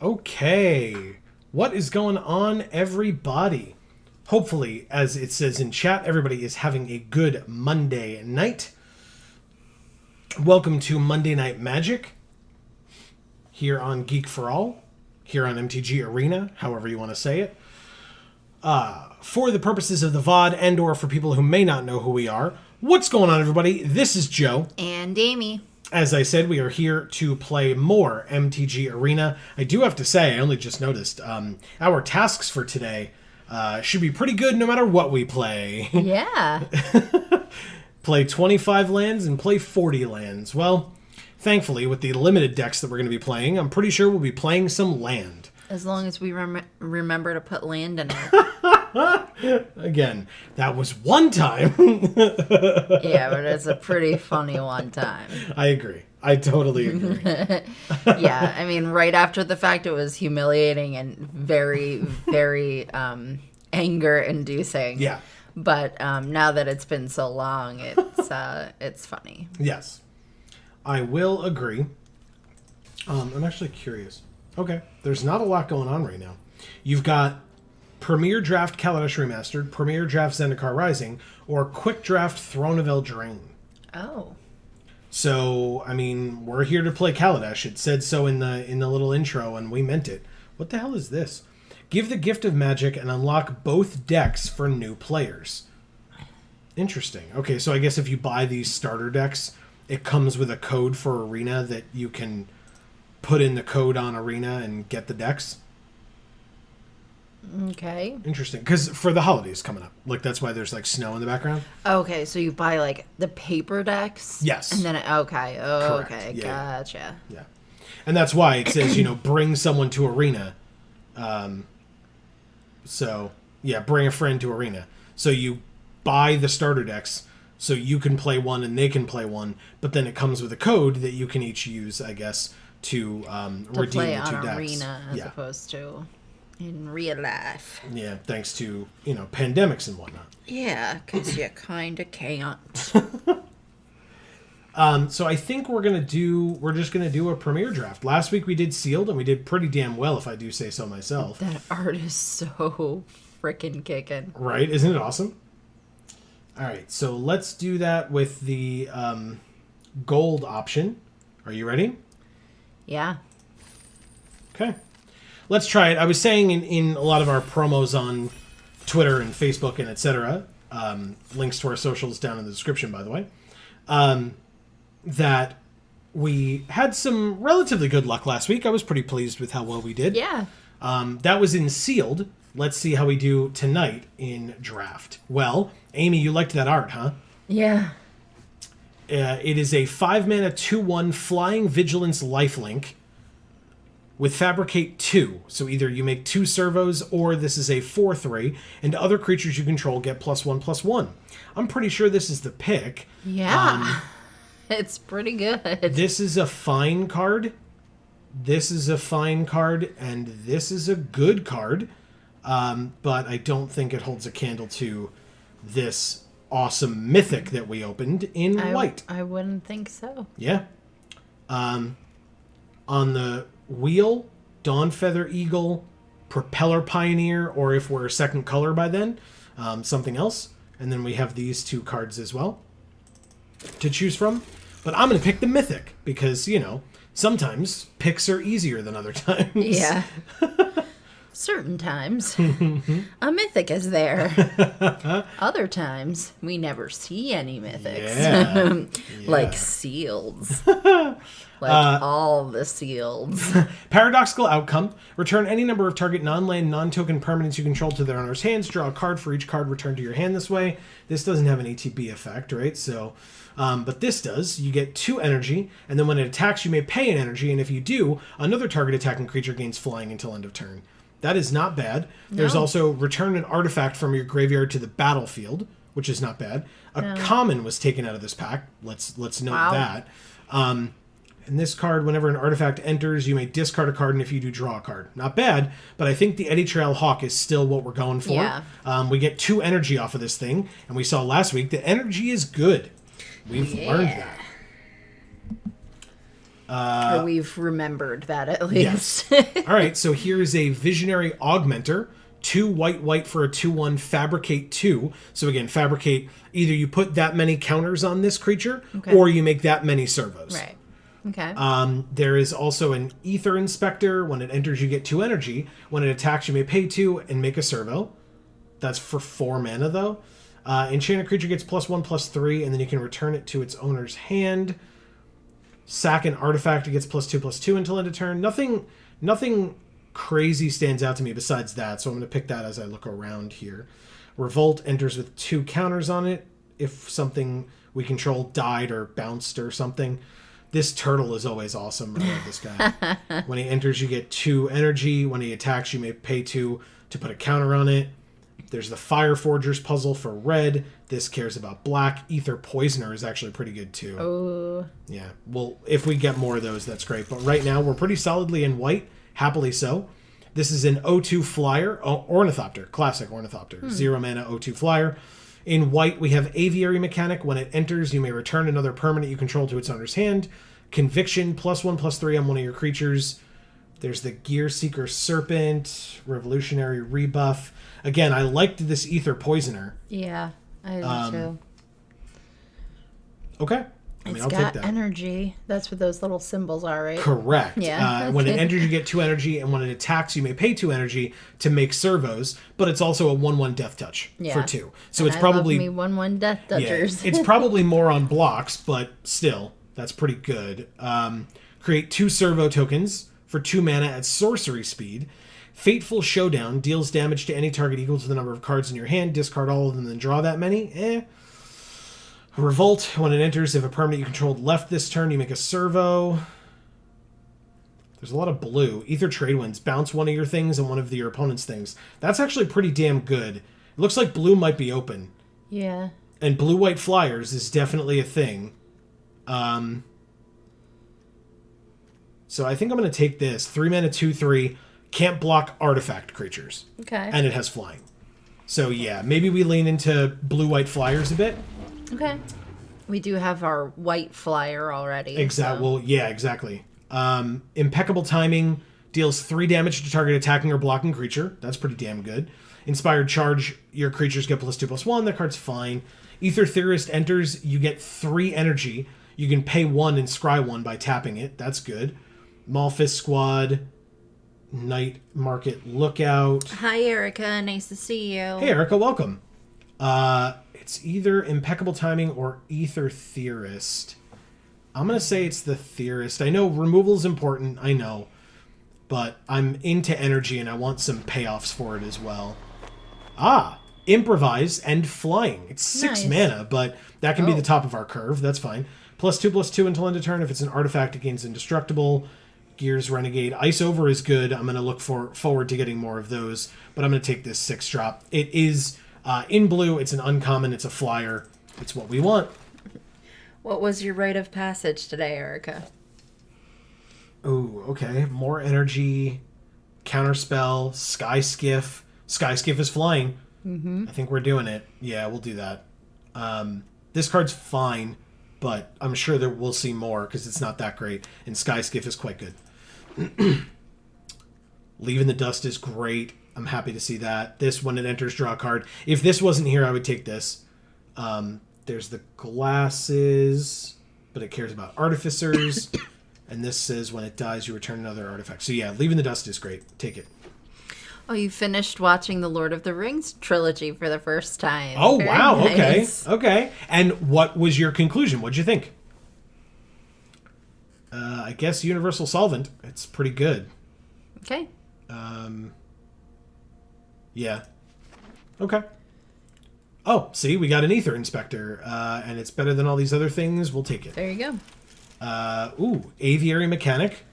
Okay, what is going on, everybody? Hopefully, as it says in chat, everybody is having a good Monday night. Welcome to Monday Night Magic here on Geek for All, here on MTG Arena, however you want to say it. For the purposes of the VOD and or for people who may not know who we are, what's going on, everybody? This is Joe. And Amy. As I said, we are here to play more MTG Arena. I do have to say, I only just noticed, our tasks for today should be pretty good no matter what we play. Yeah. Play 25 lands and play 40 lands. Well, thankfully, with the limited decks that we're going to be playing, I'm pretty sure we'll be playing some land. As long as we remember to put land in it. Again, that was one time. Yeah, but it's a pretty funny one time. I agree. I totally agree. Yeah, I mean, right after the fact, it was humiliating and very, very anger-inducing. Yeah. But now that it's been so long, it's funny. Yes. I will agree. I'm actually curious. Okay. There's not a lot going on right now. You've got Premier Draft Kaladesh Remastered, Premier Draft Zendikar Rising, or Quick Draft Throne of Eldraine. Oh. So, I mean, we're here to play Kaladesh. It said so in the little intro, and we meant it. What the hell is this? Give the gift of magic and unlock both decks for new players. Interesting. Okay, so I guess if you buy these starter decks, it comes with a code for Arena that you can put in the code on Arena and get the decks. Okay. Interesting. Because for the holidays coming up. Like, that's why there's, like, snow in the background. Okay, so you buy, like, the paper decks? Yes. And then, okay. Oh, Correct. okay. Yeah. Gotcha. Yeah. And that's why it says, bring someone to Arena. So, yeah, bring a friend to Arena. So you buy the starter decks so you can play one and they can play one. But then it comes with a code that you can each use, I guess, to redeem play the two on decks. Arena as opposed to in real life. Yeah, thanks to, pandemics and whatnot. Yeah, because you kind of can't. So I think we're just gonna do a premiere draft. Last week we did sealed and we did pretty damn well, if I do say so myself. That art is so freaking kicking. Right? Isn't it awesome? All right, so let's do that with the gold option. Are you ready? Yeah. Okay. Let's try it. I was saying in a lot of our promos on Twitter and Facebook and etc. Links to our socials down in the description, by the way. That we had some relatively good luck last week. I was pretty pleased with how well we did. Yeah. That was in sealed. Let's see how we do tonight in draft. Well, Amy, you liked that art, huh? Yeah. It is a 5-mana 2/1 Flying Vigilance lifelink with Fabricate 2. So either you make 2 servos or this is a 4/3, and other creatures you control get +1/+1. I'm pretty sure this is the pick. Yeah. It's pretty good. This is a fine card. This is a fine card, and this is a good card. But I don't think it holds a candle to this awesome mythic that we opened in white. I wouldn't think so. Yeah. On the wheel, Dawnfeather Eagle, Propeller Pioneer, or if we're a second color by then, something else. And then we have these 2 cards as well to choose from. But I'm going to pick the mythic because, sometimes picks are easier than other times. Yeah. Certain times, a mythic is there. Other times, we never see any mythics. Yeah. Like seals. Like all the seals. Paradoxical outcome. Return any number of target non-land, non-token permanents you control to their owner's hands. Draw a card for each card returned to your hand this way. This doesn't have an ATB effect, right? So, but this does. You get 2 energy, and then when it attacks, you may pay an energy, and if you do, another target attacking creature gains flying until end of turn. That is not bad. There's also return an artifact from your graveyard to the battlefield, which is not bad. A common was taken out of this pack. Let's note that. And this card, whenever an artifact enters, you may discard a card, and if you do, draw a card. Not bad, but I think the Eddy Trail Hawk is still what we're going for. Yeah. We get 2 energy off of this thing, and we saw last week that energy is good. We've learned that. Or we've remembered that at least. Yes. All right, so here's a Visionary Augmenter. 2 white for a 2/1 Fabricate 2. So again, Fabricate, either you put that many counters on this creature, or you make that many servos. Right. Okay. There is also an Ether Inspector. When it enters, you get 2 energy. When it attacks, you may pay 2 and make a servo. That's for 4 mana, though. Enchanted creature gets +1/+3, and then you can return it to its owner's hand. Sack an artifact, it gets +2/+2 until end of turn. Nothing crazy stands out to me besides that, so I'm going to pick that as I look around here. Revolt enters with 2 counters on it if something we control died or bounced or something. This turtle is always awesome. I love this guy. When he enters, you get 2 energy. When he attacks, you may pay 2 to put a counter on it. There's the Fire Forger's puzzle for red. This cares about black. Ether Poisoner is actually pretty good too. Oh. Yeah. Well, if we get more of those, that's great. But right now, we're pretty solidly in white. Happily so. This is an O2 flyer. Ornithopter. Classic Ornithopter. 0 mana O2 flyer. In white, we have Aviary Mechanic. When it enters, you may return another permanent you control to its owner's hand. Conviction, +1/+3 on one of your creatures. There's the Gear Seeker Serpent, Revolutionary Rebuff. Again, I liked this Ether Poisoner. Yeah, I do too. Okay. I'll take that. Energy. That's what those little symbols are, right? Correct. Yeah. When it enters, you get 2 energy, and when it attacks, you may pay 2 energy to make servos, but it's also a 1/1 Death Touch for 2. So it's probably... I love me 1/1 Death Touchers. Yeah, it's probably more on blocks, but still, that's pretty good. Create 2 servo tokens for 2 mana at sorcery speed. Fateful Showdown deals damage to any target equal to the number of cards in your hand. Discard all of them, then draw that many. Revolt, when it enters, if a permanent you controlled left this turn, you make a servo. There's a lot of blue. Ether Trade Winds. Bounce one of your things and one of your opponent's things. That's actually pretty damn good. It looks like blue might be open. Yeah. And blue-white flyers is definitely a thing. So I think I'm going to take this. 3 mana, 2/3. Can't block artifact creatures. Okay. And it has flying. So yeah, maybe we lean into blue-white flyers a bit. Okay. We do have our white flyer already. Exactly. So. Well, yeah, exactly. Impeccable Timing deals 3 damage to target attacking or blocking creature. That's pretty damn good. Inspired Charge, your creatures get +2/+1. That card's fine. Ether Theorist enters, you get 3 energy. You can pay 1 and scry 1 by tapping it. That's good. Malphus Squad, Night Market Lookout. Hi, Erica. Nice to see you. Hey, Erica. Welcome. It's either Impeccable Timing or Ether Theorist. I'm going to say it's the Theorist. I know removal's important, I know. But I'm into energy and I want some payoffs for it as well. Improvise and Flying. It's 6 mana, but that can be the top of our curve. That's fine. +2/+2 until end of turn. If it's an artifact, it gains Indestructible. Gears Renegade. Ice Over is good. I'm going to look forward to getting more of those. But I'm going to take this 6-drop. It is... in blue, it's an uncommon, it's a flyer. It's what we want. What was your rite of passage today, Erica? Oh, okay. More energy, counterspell, Sky Skiff. Sky Skiff is flying. Mm-hmm. I think we're doing it. Yeah, we'll do that. This card's fine, but I'm sure that we'll see more because it's not that great. And Sky Skiff is quite good. Leaving the Dust is great. I'm happy to see that. This, when it enters, draw a card. If this wasn't here, I would take this. There's the Glasses, but it cares about Artificers. And this says when it dies, you return another artifact. So yeah, Leaving the Dust is great. Take it. Oh, you finished watching the Lord of the Rings trilogy for the first time. Oh, Very wow. nice. Okay. And what was your conclusion? What'd you think? I guess Universal Solvent. It's pretty good. Okay. Yeah. Okay. Oh, see, we got an Ether Inspector, and it's better than all these other things. We'll take it. There you go. Aviary Mechanic.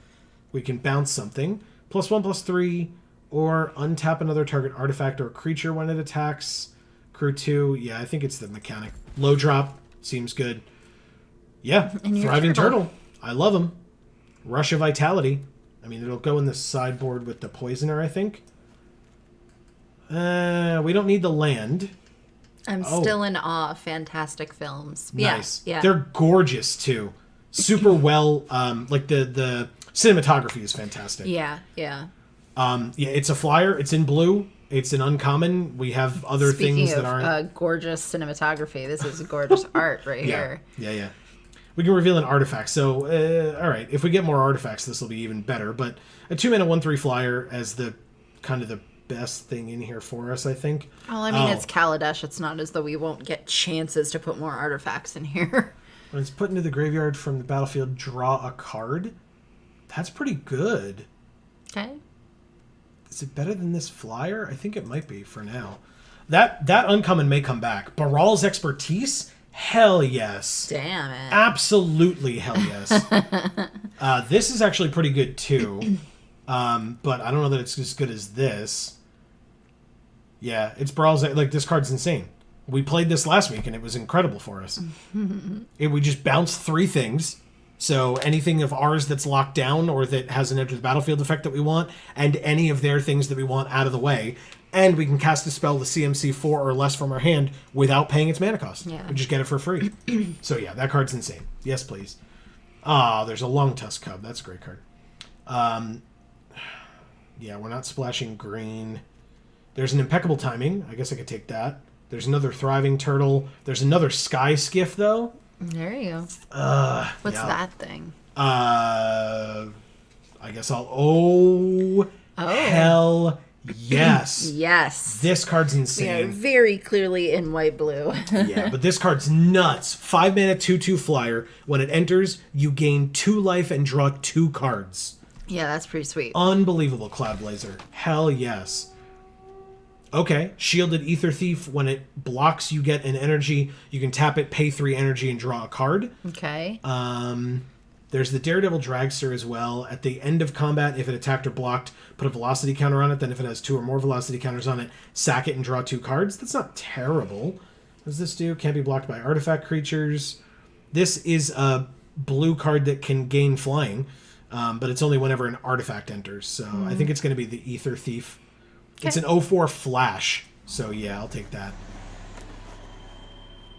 We can bounce something. +1/+3, or untap another target artifact or creature when it attacks. Crew 2. Yeah, I think it's the mechanic. Low drop. Seems good. Yeah. Thriving Turtle. I love him. Rush of Vitality. I mean, it'll go in the sideboard with the Poisoner, I think. We don't need the land. I'm still in awe of Fantastic Films. Nice. Yeah. They're gorgeous, too. Super well, like the cinematography is fantastic. Yeah. Yeah, it's a flyer. It's in blue. It's an uncommon. We have other things that aren't... gorgeous cinematography. This is gorgeous art right here. Yeah. We can reveal an artifact. So, all right. If we get more artifacts, this will be even better. But a 2-mana 1/3 flyer as the kind of the best thing in here for us, I think. Well, I mean, it's Kaladesh. It's not as though we won't get chances to put more artifacts in here. When it's put into the graveyard from the battlefield, draw a card. That's pretty good. Okay. Is it better than this flyer? I think it might be for now. That uncommon may come back. Baral's Expertise? Hell yes. Damn it. Absolutely hell yes. This is actually pretty good too. But I don't know that it's as good as this. Yeah, it's Baral's... Like, this card's insane. We played this last week and it was incredible for us. We just bounced 3 things So anything of ours that's locked down or that has an enter the battlefield effect that we want, and any of their things that we want out of the way. And we can cast a spell with CMC 4 or less from our hand without paying its mana cost. Yeah. We just get it for free. So yeah, that card's insane. Yes, please. Ah, there's a Long Tusk Cub. That's a great card. Yeah, we're not splashing green. There's an Impeccable Timing. I guess I could take that. There's another Thriving Turtle. There's another Sky Skiff, though. There you go. What's that thing? I guess I'll... Oh, hell yes. Yes. This card's We are insane. very clearly in white-blue. Yeah, but this card's nuts. 5 mana, 2/2 flyer. When it enters, you gain 2 life and draw 2 cards. Yeah, that's pretty sweet. Unbelievable, Cloudblazer. Hell yes. Okay, Shielded Ether Thief. When it blocks, you get an energy. You can tap it, pay 3 energy, and draw a card. Okay. There's the Daredevil Dragster as well. At the end of combat, if it attacked or blocked, put a velocity counter on it. Then if it has 2 or more velocity counters on it, sack it and draw 2 cards. That's not terrible. What does this do? Can't be blocked by artifact creatures. This is a blue card that can gain flying, but it's only whenever an artifact enters. So I think it's going to be the Ether Thief. Okay. It's an 0/4 flash. So yeah, I'll take that.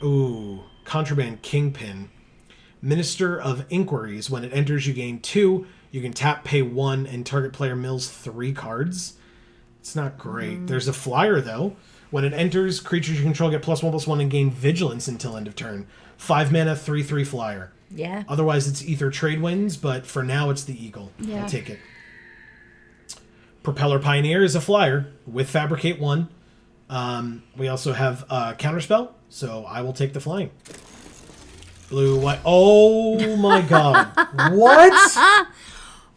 Ooh, Contraband Kingpin. Minister of Inquiries. When it enters, you gain 2. You can tap, pay 1, and target player mills 3 cards. It's not great. There's a flyer, though. When it enters, creatures you control get +1/+1 and gain Vigilance until end of turn. 5 mana, 3/3 flyer. Yeah. Otherwise, it's Ether Trade Winds, but for now, it's the Eagle. Yeah. I'll take it. Propeller Pioneer is a flyer with Fabricate 1. We also have Counterspell, so I will take the flying. Blue, white. Oh my god. What?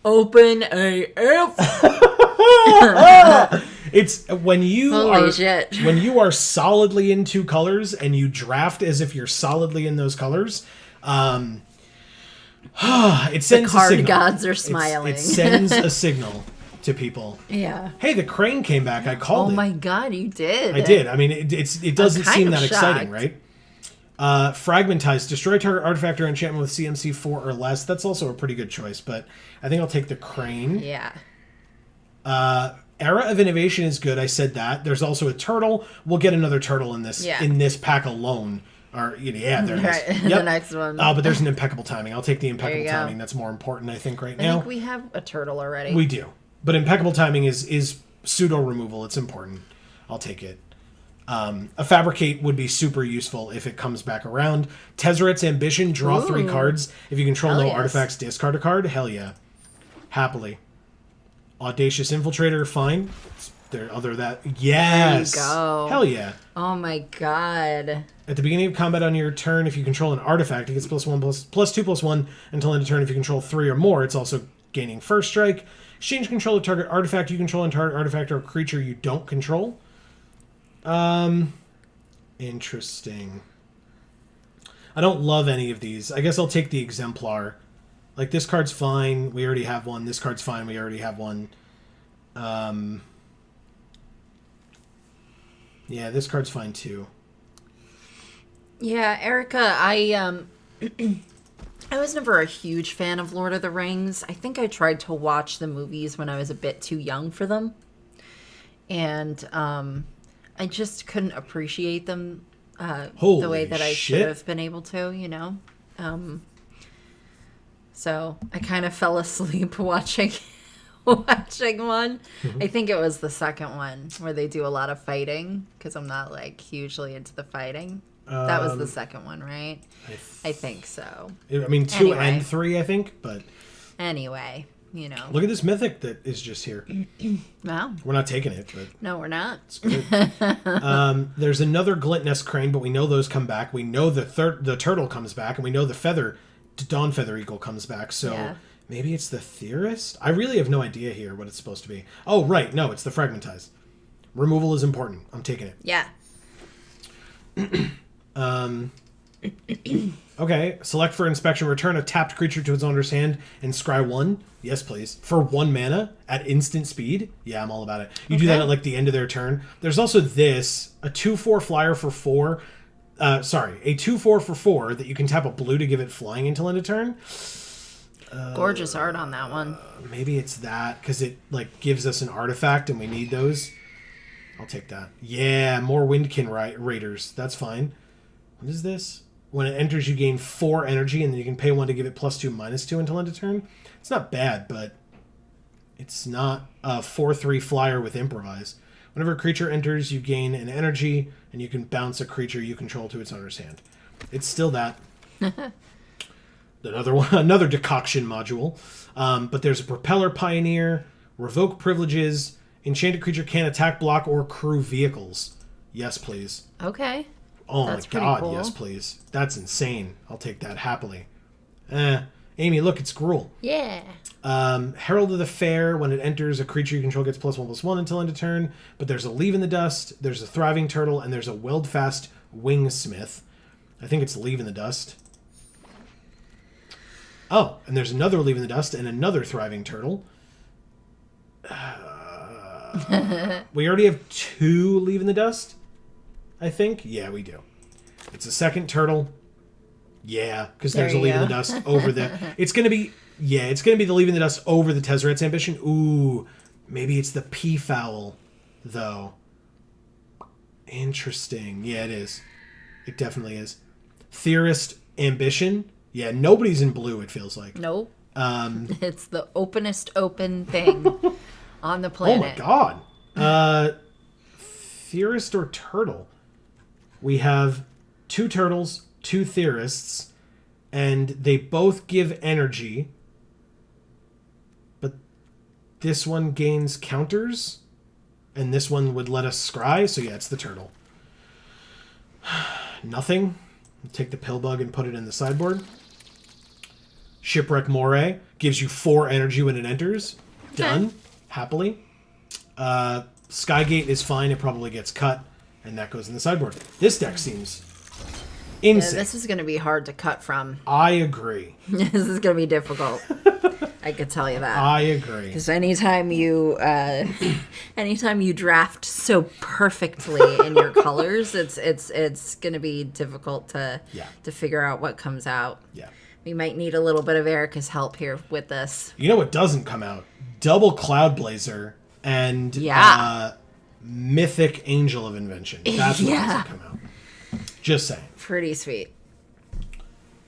Open AF. It's when you Holy are shit. when you are solidly in 2 colors and you draft as if you're solidly in those colors. It sends The card a signal. gods are smiling. It sends a signal to people. Yeah. Hey, the crane came back. I called it. Oh my god, you did. I did. I mean, it doesn't kind seem of that exciting, shocked. right? Fragmentize. Destroy target artifact or enchantment with CMC 4 or less. That's also a pretty good choice, but I think I'll take the crane. Yeah. Era of Innovation is good. I said that. There's also a turtle. We'll get another turtle in this pack alone. Or yeah, there it is. Right. Yep. The next one. But there's an Impeccable Timing. I'll take the Impeccable go. Timing. That's more important, I think, right I now. think we have a turtle already. We do. But Impeccable Timing is pseudo removal. It's important. I'll take it. A Fabricate would be super useful if it comes back around. Tezzeret's Ambition, draw 3 cards. If you control no artifacts, discard a card. Hell yeah. Happily. Audacious Infiltrator, fine. There, other that. Yes. There you go. Hell yeah. Oh my god. At the beginning of combat on your turn, if you control an artifact, it gets +2/+1 until end of turn. If you control 3 or more, it's also gaining first strike. Exchange control of target artifact you control and target artifact or creature you don't control. Interesting. I don't love any of these. I guess I'll take the Exemplar. Like, this card's fine. We already have one. This card's fine. We already have one. Yeah, this card's fine too. Yeah, Erica, I was never a huge fan of Lord of the Rings. I think I tried to watch the movies when I was a bit too young for them. And I just couldn't appreciate them the way that I should have been able to, you know? So I kind of fell asleep watching one. Mm-hmm. I think it was the second one where they do a lot of fighting because I'm not like hugely into the fighting. That was the second one, right? I think so. I mean, 2 and 3, I think, but... Anyway, you know. Look at this mythic that is just here. Wow. We're not taking it, but... No, we're not. It's good. There's another Gluttonous Crane, but we know those come back. We know the turtle comes back, and we know the Dawn Feather Eagle comes back, so... Yeah. Maybe it's the Theorist? I really have no idea here what it's supposed to be. Oh, right. No, it's the Fragmentize. Removal is important. I'm taking it. Yeah. Okay. Select for inspection. Return a tapped creature to its owner's hand and scry 1. Yes, please. For 1 mana at instant speed. Yeah, I'm all about it. You do that at like the end of their turn. There's also this. A 2/4 flyer for 4. A 2/4 for 4 that you can tap a blue to give it flying until end of turn. Gorgeous art on that one. Maybe it's that, because it like gives us an artifact and we need those. I'll take that. Yeah, more Windkin Raiders. That's fine. What is this? When it enters, you gain 4 energy, and then you can pay 1 to give it +2/-2 until end of turn. It's not bad, but it's not a 4/3 flyer with Improvise. Whenever a creature enters, you gain an energy, and you can bounce a creature you control to its owner's hand. It's still that. Another one, another decoction module. But there's a Propeller Pioneer, Revoke Privileges, Enchanted creature can't attack, block, or crew vehicles. Yes, please. Okay. Oh That's my god, cool. yes, please. That's insane. I'll take that happily. Amy, look, it's Gruul. Yeah. Herald of the Fair. When it enters, a creature you control gets +1/+1 until end of turn. But there's a Leave in the Dust, there's a Thriving Turtle, and there's a Weldfast Wingsmith. I think it's Leave in the Dust. Oh, and there's another Leave in the Dust and another Thriving Turtle. We already have 2 Leave in the Dust, I think. Yeah, we do. It's a second turtle. Yeah, because there's a Leave in the Dust over the... It's going to be... Yeah, it's going to be the Leave in the Dust over the Tezzeret's Ambition. Ooh, maybe it's the Peafowl, though. Interesting. Yeah, it is. It definitely is. Theorist Ambition. Yeah, nobody's in blue, it feels like. Nope. It's the openest open thing on the planet. Oh my god. Theorist or Turtle? We have 2 turtles, 2 theorists, and they both give energy. But this one gains counters, and this one would let us scry, so yeah, it's the turtle. Nothing. Take the Pillbug and put it in the sideboard. Shipwreck Moray gives you 4 energy when it enters. Done. Okay. Happily. Skygate is fine. It probably gets cut, and that goes in the sideboard. This deck seems insane. Yeah, this is going to be hard to cut from. I agree. This is going to be difficult. I could tell you that. I agree. Because anytime you draft so perfectly in your colors, it's going to be difficult to figure out what comes out. Yeah. We might need a little bit of Erica's help here with this. You know what doesn't come out? Double Cloud Blazer and Mythic Angel of Invention. That's what doesn't come out. Just saying. Pretty sweet.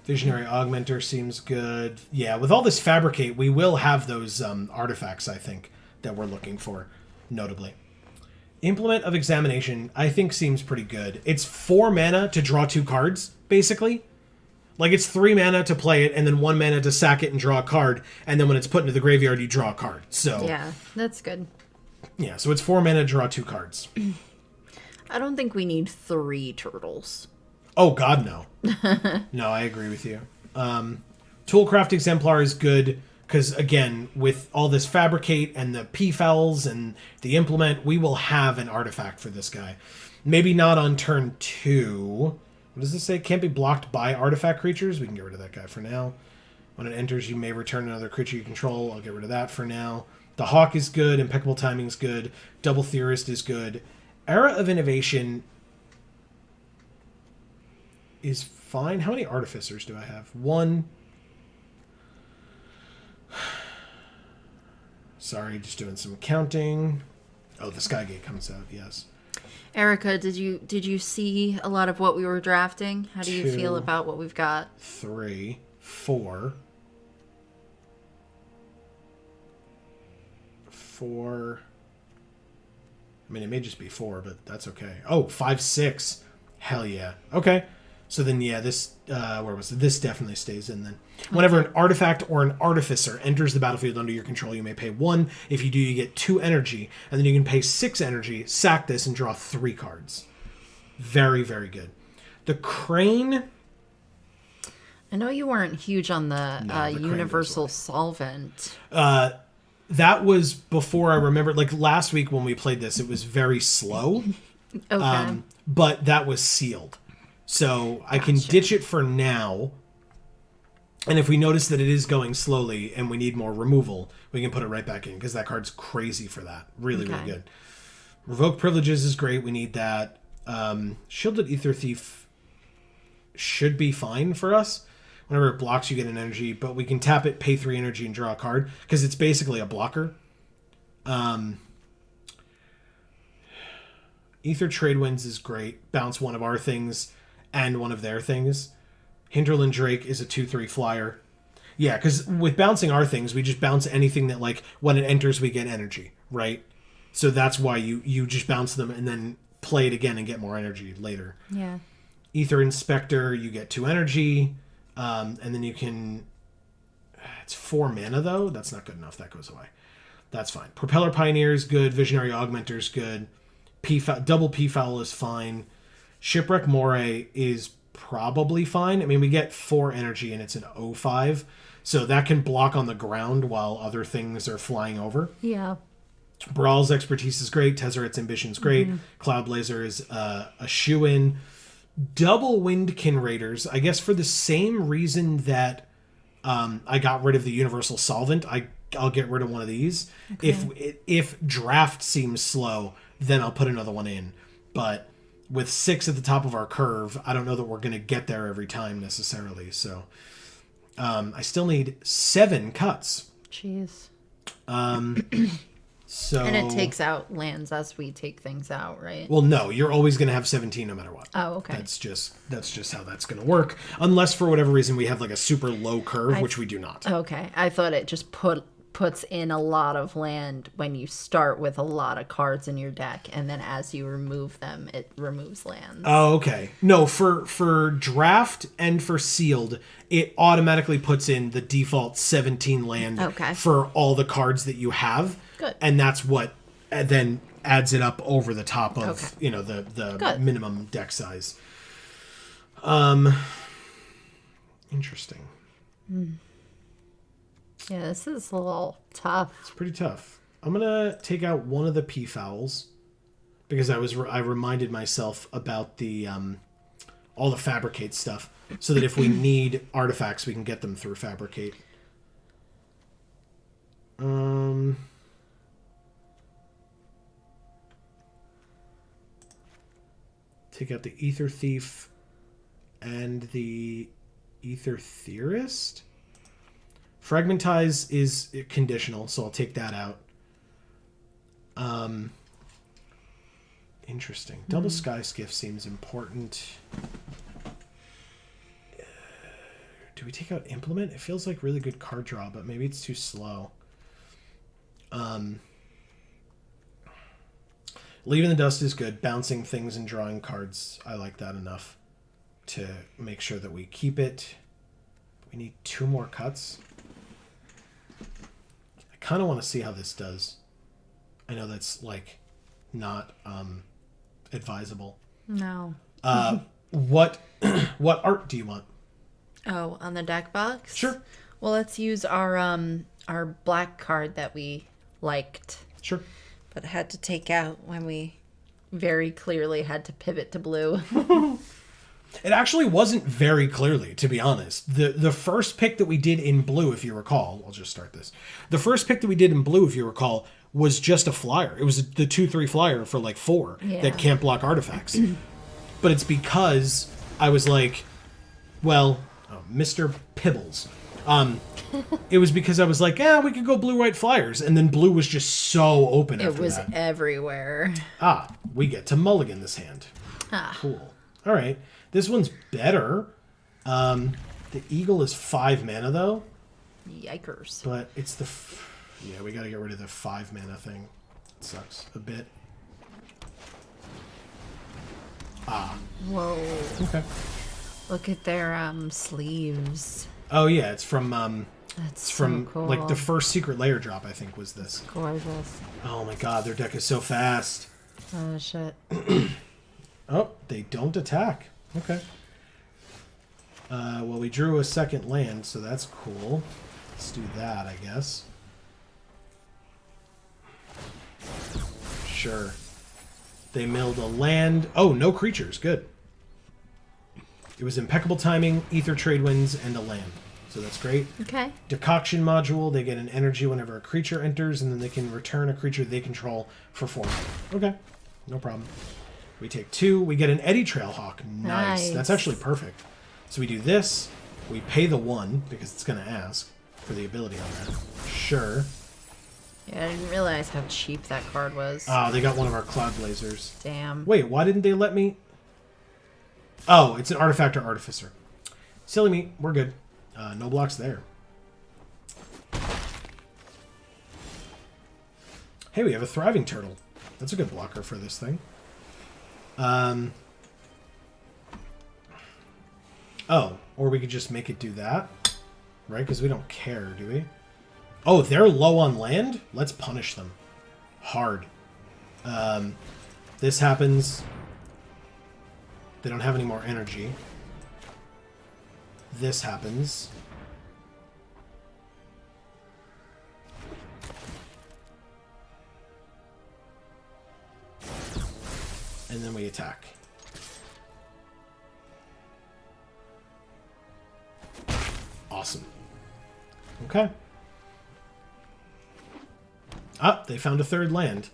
Visionary Augmenter seems good. Yeah, with all this Fabricate, we will have those artifacts, I think, that we're looking for, notably. Implement of Examination, I think, seems pretty good. It's 4 mana to draw 2 cards, basically. Like, it's 3 mana to play it, and then 1 mana to sack it and draw a card, and then when it's put into the graveyard, you draw a card. So yeah, that's good. Yeah, so it's 4 mana to draw 2 cards. I don't think we need 3 turtles. Oh, God, no. No, I agree with you. Toolcraft Exemplar is good, because, again, with all this Fabricate and the Peafowls and the Implement, we will have an artifact for this guy. Maybe not on turn 2... What does this say? Can't be blocked by artifact creatures. We can get rid of that guy for now. When it enters, you may return another creature you control. I'll get rid of that for now. The Hawk is good. Impeccable Timing is good. Double Theorist is good. Era of Innovation is fine. How many Artificers do I have? 1. Sorry, just doing some counting. Oh, the Skygate comes out, yes. Erica, did you see a lot of what we were drafting? How do you feel about what we've got? 3, 4. 4. I mean, it may just be 4, but that's okay. Oh, 5, 6. Hell yeah. Okay. So then, yeah, this, where was it? This definitely stays in then. Whenever an artifact or an artificer enters the battlefield under your control, you may pay 1. If you do, you get 2 energy, and then you can pay 6 energy, sack this, and draw 3 cards. Very, very good. The Crane... I know you weren't huge on the Universal Solvent. That was before I remember. Like, last week when we played this, it was very slow. Okay. But that was sealed. So I can ditch it for now. And if we notice that it is going slowly and we need more removal, we can put it right back in, because that card's crazy for that. Really, really good. Revoke Privileges is great. We need that. Shielded Ether Thief should be fine for us. Whenever it blocks, you get an energy, but we can tap it, pay 3 energy, and draw a card, because it's basically a blocker. Ether Trade Winds is great. Bounce one of our things and one of their things. Hinterland Drake is a 2/3 flyer. Yeah, because with bouncing our things, we just bounce anything that, like, when it enters, we get energy, right? So that's why you just bounce them and then play it again and get more energy later. Yeah. Ether Inspector, you get 2 energy, and then you can... It's 4 mana, though. That's not good enough. That goes away. That's fine. Propeller Pioneer is good. Visionary Augmenter is good. Double P-Foul is fine. Shipwreck Moray is probably fine. I mean, we get 4 energy, and it's an 0/5, so that can block on the ground while other things are flying over. Yeah. Brawl's Expertise is great. Tezzeret's Ambition is great. Cloudblazer is a shoe-in. Double Windkin Raiders, I guess for the same reason that I got rid of the Universal Solvent, I'll get rid of one of these. Okay. If draft seems slow, then I'll put another one in. But with 6 at the top of our curve, I don't know that we're going to get there every time necessarily. So I still need 7 cuts. Jeez. So, and it takes out lands as we take things out, right? Well, no, you're always going to have 17 no matter what. Oh, okay. That's just how that's going to work. Unless for whatever reason we have like a super low curve, which we do not. Okay. I thought it just puts in a lot of land when you start with a lot of cards in your deck, and then as you remove them, it removes lands. Oh, okay. No, for draft and for sealed, it automatically puts in the default 17 land for all the cards that you have. Good. And that's what then adds it up over the top of the minimum deck size. Interesting. Yeah, this is a little tough. It's pretty tough. I'm gonna take out one of the P-Fouls because I reminded myself about the all the Fabricate stuff, so that if we need artifacts, we can get them through Fabricate. Take out the Ether Thief and the Ether Theorist. Fragmentize is conditional, so I'll take that out. Interesting. Double Sky Skiff seems important. Do we take out Implement? It feels like really good card draw, but maybe it's too slow. Leaving the Dust is good. Bouncing things and drawing cards, I like that enough to make sure that we keep it. We need 2 more cuts. I kind of want to see how this does. I know that's like not advisable. No. What art do you want? Oh, on the deck box? Sure. Well, let's use our black card that we liked. Sure. But had to take out when we very clearly had to pivot to blue. It actually wasn't very clearly, to be honest. The first pick that we did in blue, if you recall, I'll just start this. The first pick that we did in blue, if you recall, was just a flyer. It was the 2/3 flyer for like 4 that can't block artifacts. But it's because I was like, well, Mr. Pibbles. It was because I was like, we could go blue-white flyers. And then blue was just so open after that. It was everywhere. We get to mulligan this hand. Cool. All right. This one's better. The Eagle is 5 mana, though. Yikers. But it's yeah, we got to get rid of the 5 mana thing. It sucks a bit. Whoa. Okay. Look at their sleeves. Oh, yeah. It's from... That's from so cool. like the first secret layer drop, I think, was this. Gorgeous. Oh my god, their deck is so fast. Oh, shit. Oh, they don't attack. Okay. Well, we drew a second land, so that's cool. Let's do that, I guess. Sure. They milled a land. Oh, no creatures. Good. It was impeccable timing, Ether Trade Winds, and a land. So that's great. Okay. Decoction module, they get an energy whenever a creature enters, and then they can return a creature they control for 4. Okay. No problem. We take 2. We get an Eddy Trailhawk. Nice. That's actually perfect. So we do this, We pay the 1 because it's going to ask for the ability on that. Sure. Yeah, I didn't realize how cheap that card was. Oh, they got one of our Cloud Blazers. Damn. Wait, why didn't they let me... Oh, it's an Artifact or Artificer. Silly me. We're good. No blocks there. Hey, we have a Thriving Turtle. That's a good blocker for this thing. Oh, or we could just make it do that. Right? Because we don't care, do we? Oh, they're low on land? Let's punish them. Hard. This happens. They don't have any more energy. This happens. And then we attack. Awesome. Okay. Ah, they found a third land.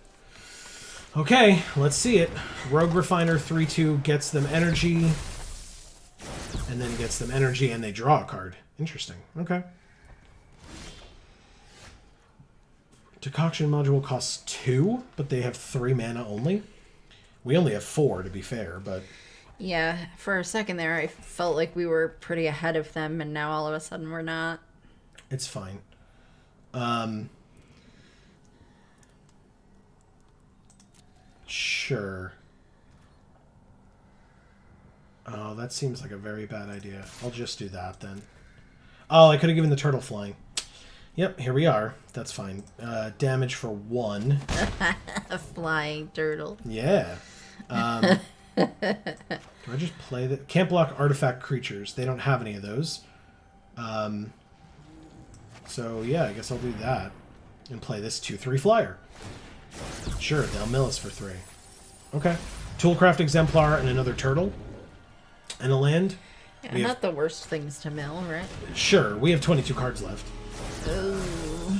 Okay, let's see it. Rogue Refiner 3/2 gets them energy. And then gets them energy and they draw a card. Interesting. Okay. Decoction module costs 2, but they have 3 mana only. We only have 4 to be fair, but... Yeah, for a second there I felt like we were pretty ahead of them, and now all of a sudden we're not. It's fine. Sure. Oh, that seems like a very bad idea. I'll just do that then. Oh, I could have given the turtle flying. Yep, here we are. That's fine. Damage for 1. A flying turtle. Yeah. Do I just play that? Can't block artifact creatures. They don't have any of those. So, yeah, I guess I'll do that. And play this 2/3 flyer. Sure, they'll mill us for 3. Okay. Toolcraft Exemplar and another turtle. And a land. Yeah, not the worst things to mill, right? Sure, we have 22 cards left. Ooh.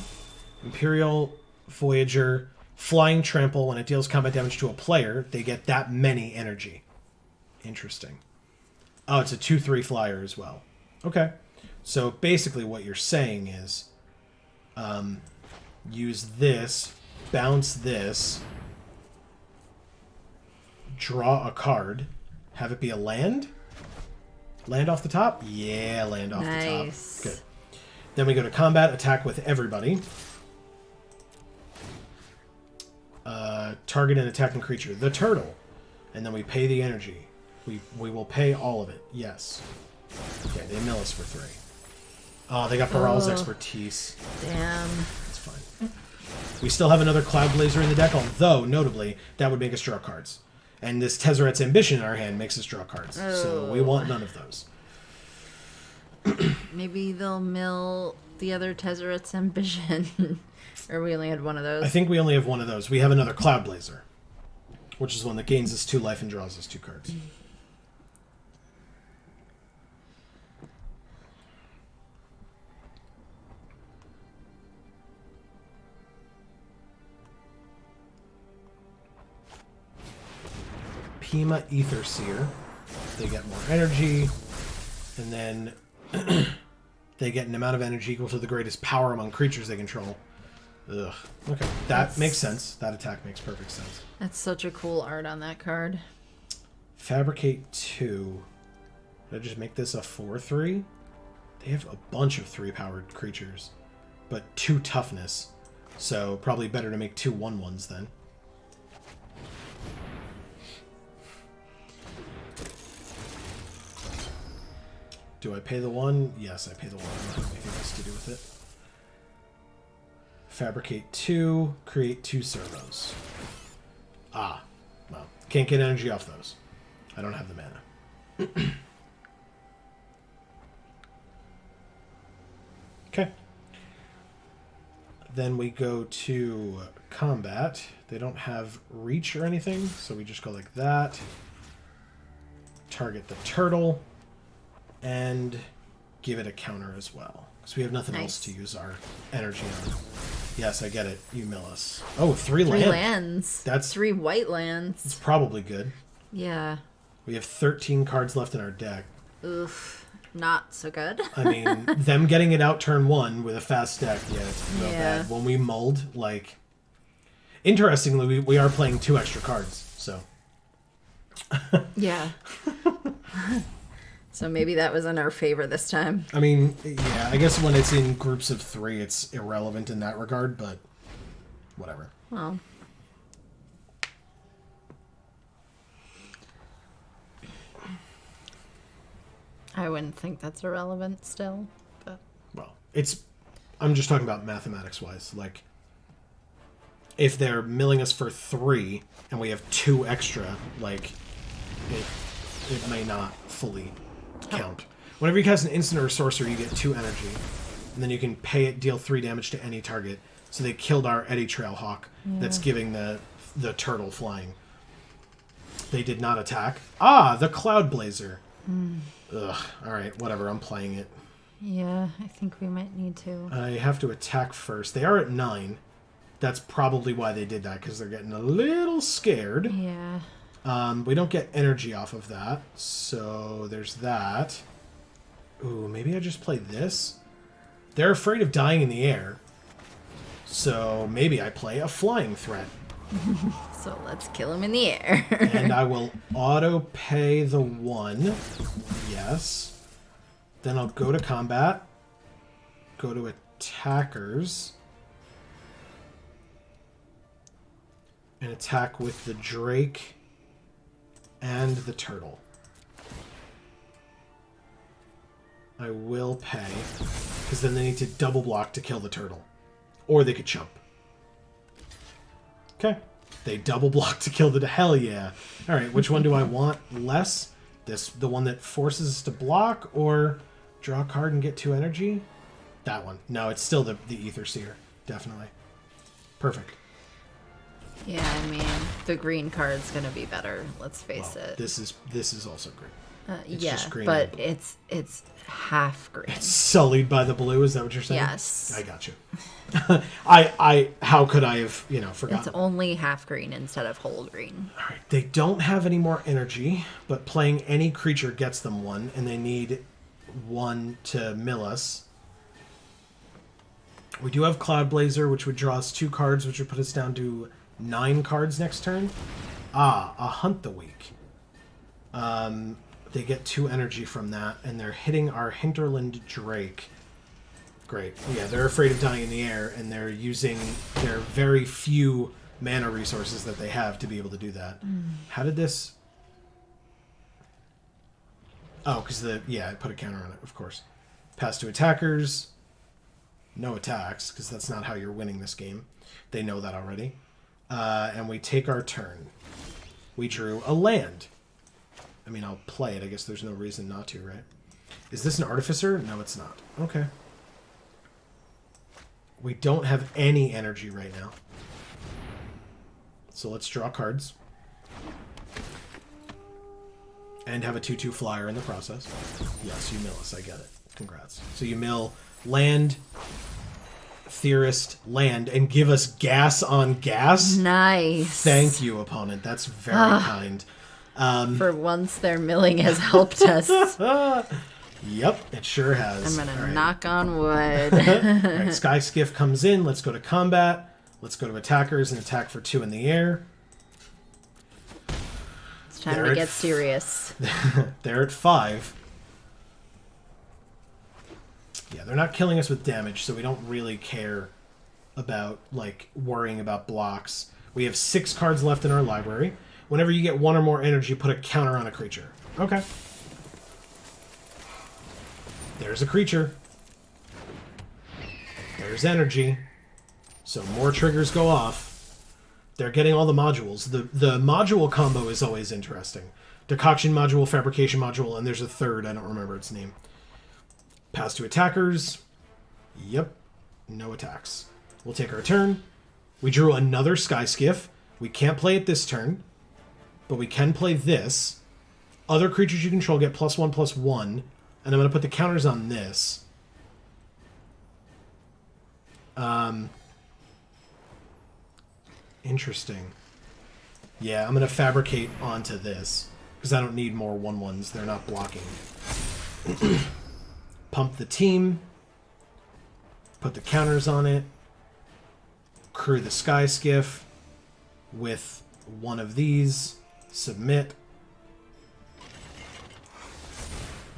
Imperial Voyager. Flying Trample. When it deals combat damage to a player, they get that many energy. Interesting. Oh, it's a 2/3 flyer as well. Okay. So basically what you're saying is use this, bounce this, draw a card, have it be a land? Land off the top? Yeah, land off the top. Good. Then we go to combat, attack with everybody. Target an attacking creature. The turtle. And then we pay the energy. We will pay all of it. Yes. Okay, they mill us for 3. Oh, they got Baral's expertise. Damn. It's fine. We still have another Cloud Blazer in the deck, although, notably, that would make us draw cards. And this Tezzeret's Ambition in our hand makes us draw cards. Oh. So we want none of those. Maybe they'll mill the other Tezzeret's Ambition. Or we only had one of those. I think we only have one of those. We have another Cloud Blazer, which is one that gains us 2 life and draws us 2 cards. Pima Ether Seer. They get more energy, and then they get an amount of energy equal to the greatest power among creatures they control. Ugh. Okay, that makes sense. That attack makes perfect sense. That's such a cool art on that card. Fabricate 2. Did I just make this a 4/3? They have a bunch of 3-powered creatures, but 2 toughness. So probably better to make 2 1/1s then. Do I pay the 1? Yes, I pay the 1. I don't have anything else to do with it. Fabricate 2. Create 2 servos. Ah. Well, can't get energy off those. I don't have the mana. Okay. Then we go to combat. They don't have reach or anything, so we just go like that. Target the turtle. And give it a counter as well. Because we have nothing else to use our energy on. Yes, I get it. You mill us. Oh, 3 lands. 3 lands. That's 3 white lands. It's probably good. Yeah. We have 13 cards left in our deck. Oof. not so good. I mean, them getting it out turn 1 with a fast deck, yeah, it's real Yeah. bad. When we mulled, like... Interestingly, we are playing 2 extra cards, so... Yeah. So maybe that was in our favor this time. I mean, yeah, I guess when it's in groups of 3, it's irrelevant in that regard, but whatever. Well. I wouldn't think that's irrelevant still, but... Well, it's... I'm just talking about mathematics-wise. Like, if they're milling us for 3, and we have 2 extra, like, it may not fully count. Whenever you cast an instant or a sorcerer, you get 2 energy. And then you can pay it, deal 3 damage to any target. So they killed our Eddy Trail Hawk that's giving the turtle flying. They did not attack. Ah, the Cloud Blazer. Ugh, alright, whatever, I'm playing it. Yeah, I think we might need to. I have to attack first. They are at 9. That's probably why they did that, because they're getting a little scared. Yeah. We don't get energy off of that, so there's that. Ooh, maybe I just play this? They're afraid of dying in the air, so maybe I play a flying threat. So let's kill him in the air. And I will auto-pay the 1. Yes. Then I'll go to combat. Go to attackers. And attack with the Drake and the Turtle. I will pay, because then they need to double block to kill the Turtle. Or they could chump. Okay. They double block to kill the... Hell yeah. Alright, which one do I want less? The one that forces us to block, or draw a card and get 2 energy? That one. No, it's still the Ether Seer. Definitely. Perfect. Yeah, I mean, the green card's gonna be better. Let's face it. This is also green. It's Yeah, just green but and- it's half green. It's sullied by the blue. Is that what you're saying? Yes. I got you. I how could I have forgotten? It's only half green instead of whole green. All right. They don't have any more energy, but playing any creature gets them 1, and they need 1 to mill us. We do have Cloud Blazer, which would draw us 2 cards, which would put us down to 9 cards next turn. Ah, a Hunt the Weak. They get 2 energy from that, and they're hitting our Hinterland Drake. Great. Yeah, they're afraid of dying in the air, and they're using their very few mana resources that they have to be able to do that. How did this... Oh, because I put a counter on it, of course. Pass to attackers. No attacks, because that's not how you're winning this game. They know that already. And we take our turn. We drew a land. I mean, I'll play it. I guess there's no reason not to, right? Is this an Artificer? No, it's not. Okay. We don't have any energy right now. So let's draw cards. And have a 2/2 flyer in the process. Yes, you mill us. I get it. Congrats. So you mill land, Theorist, land, and give us gas on gas? Nice. Thank you, opponent. That's very kind. For once, their milling has helped us. Yep, it sure has. I'm gonna All right. knock on wood. All right, Sky Skiff comes in. Let's go to combat. Let's go to attackers and attack for 2 in the air. It's time They're to at get serious. They're at 5. Yeah, they're not killing us with damage, so we don't really care about, like, worrying about blocks. We have 6 cards left in our library. Whenever you get 1 or more energy, put a counter on a creature. Okay. There's a creature. There's energy. So more triggers go off. They're getting all the modules. The module combo is always interesting. Decoction module, Fabrication module, and there's a third. I don't remember its name. Pass to attackers. Yep. No attacks. We'll take our turn. We drew another Sky Skiff. We can't play it this turn, but we can play this. Other creatures you control get +1/+1, and I'm going to put the counters on this. Interesting. Yeah, I'm going to Fabricate onto this, because I don't need more 1/1s. They're not blocking. Pump the team. Put the counters on it. Crew the Sky Skiff with one of these. Submit.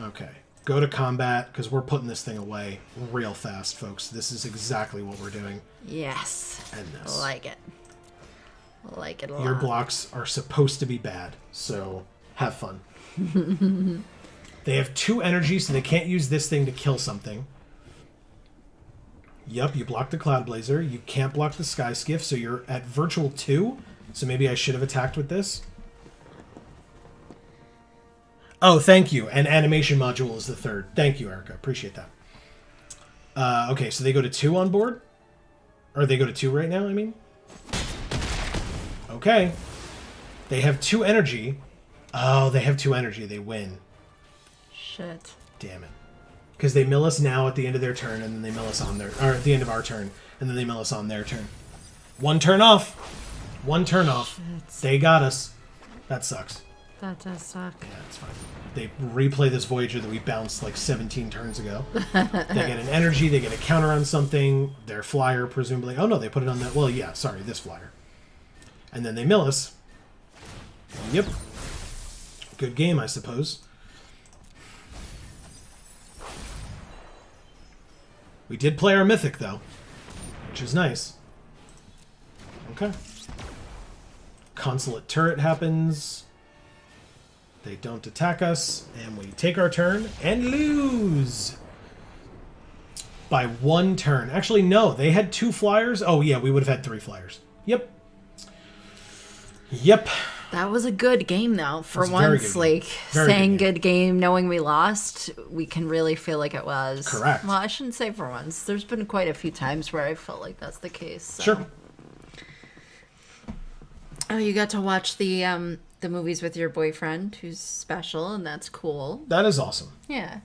Okay. Go to combat, because we're putting this thing away real fast, folks. This is exactly what we're doing. Yes. And this. Like it. Like it a lot. Your blocks are supposed to be bad, so have fun. They have 2 energy, so they can't use this thing to kill something. Yep, you blocked the Cloud Blazer. You can't block the Sky Skiff, so you're at virtual 2. So maybe I should have attacked with this. Oh, thank you. And animation module is the 3rd. Thank you, Erica. Appreciate that. Okay, so they go to 2 on board? Or they go to 2 right now, I mean? Okay. They have 2 energy. Oh, they have 2 energy. They win. Shit. Damn it. Because they mill us now at the end of their turn, and then they mill us on their... Or at the end of our turn, and then they mill us on their turn. 1 turn off. 1 turn off. Shit. They got us. That sucks. That does suck. Yeah, it's fine. They replay this Voyager that we bounced like 17 turns ago. They get an energy, they get a counter on something, their flyer, presumably. Oh no, they put it on that. Well, yeah, sorry, this flyer. And then they mill us. Yep. Good game, I suppose. We did play our Mythic, though, which is nice. Okay. Consulate turret happens. They don't attack us, and we take our turn and lose by 1 turn. Actually, no, they had 2 flyers. Oh, yeah, we would have had 3 flyers. Yep. Yep. That was a good game, though. For once, like, very saying good good game, knowing we lost, we can really feel like it was. Correct. Well, I shouldn't say for once. There's been quite a few times where I felt like that's the case. So. Sure. Oh, you got to watch the movies with your boyfriend, who's special, and that's cool. That is awesome. Yeah.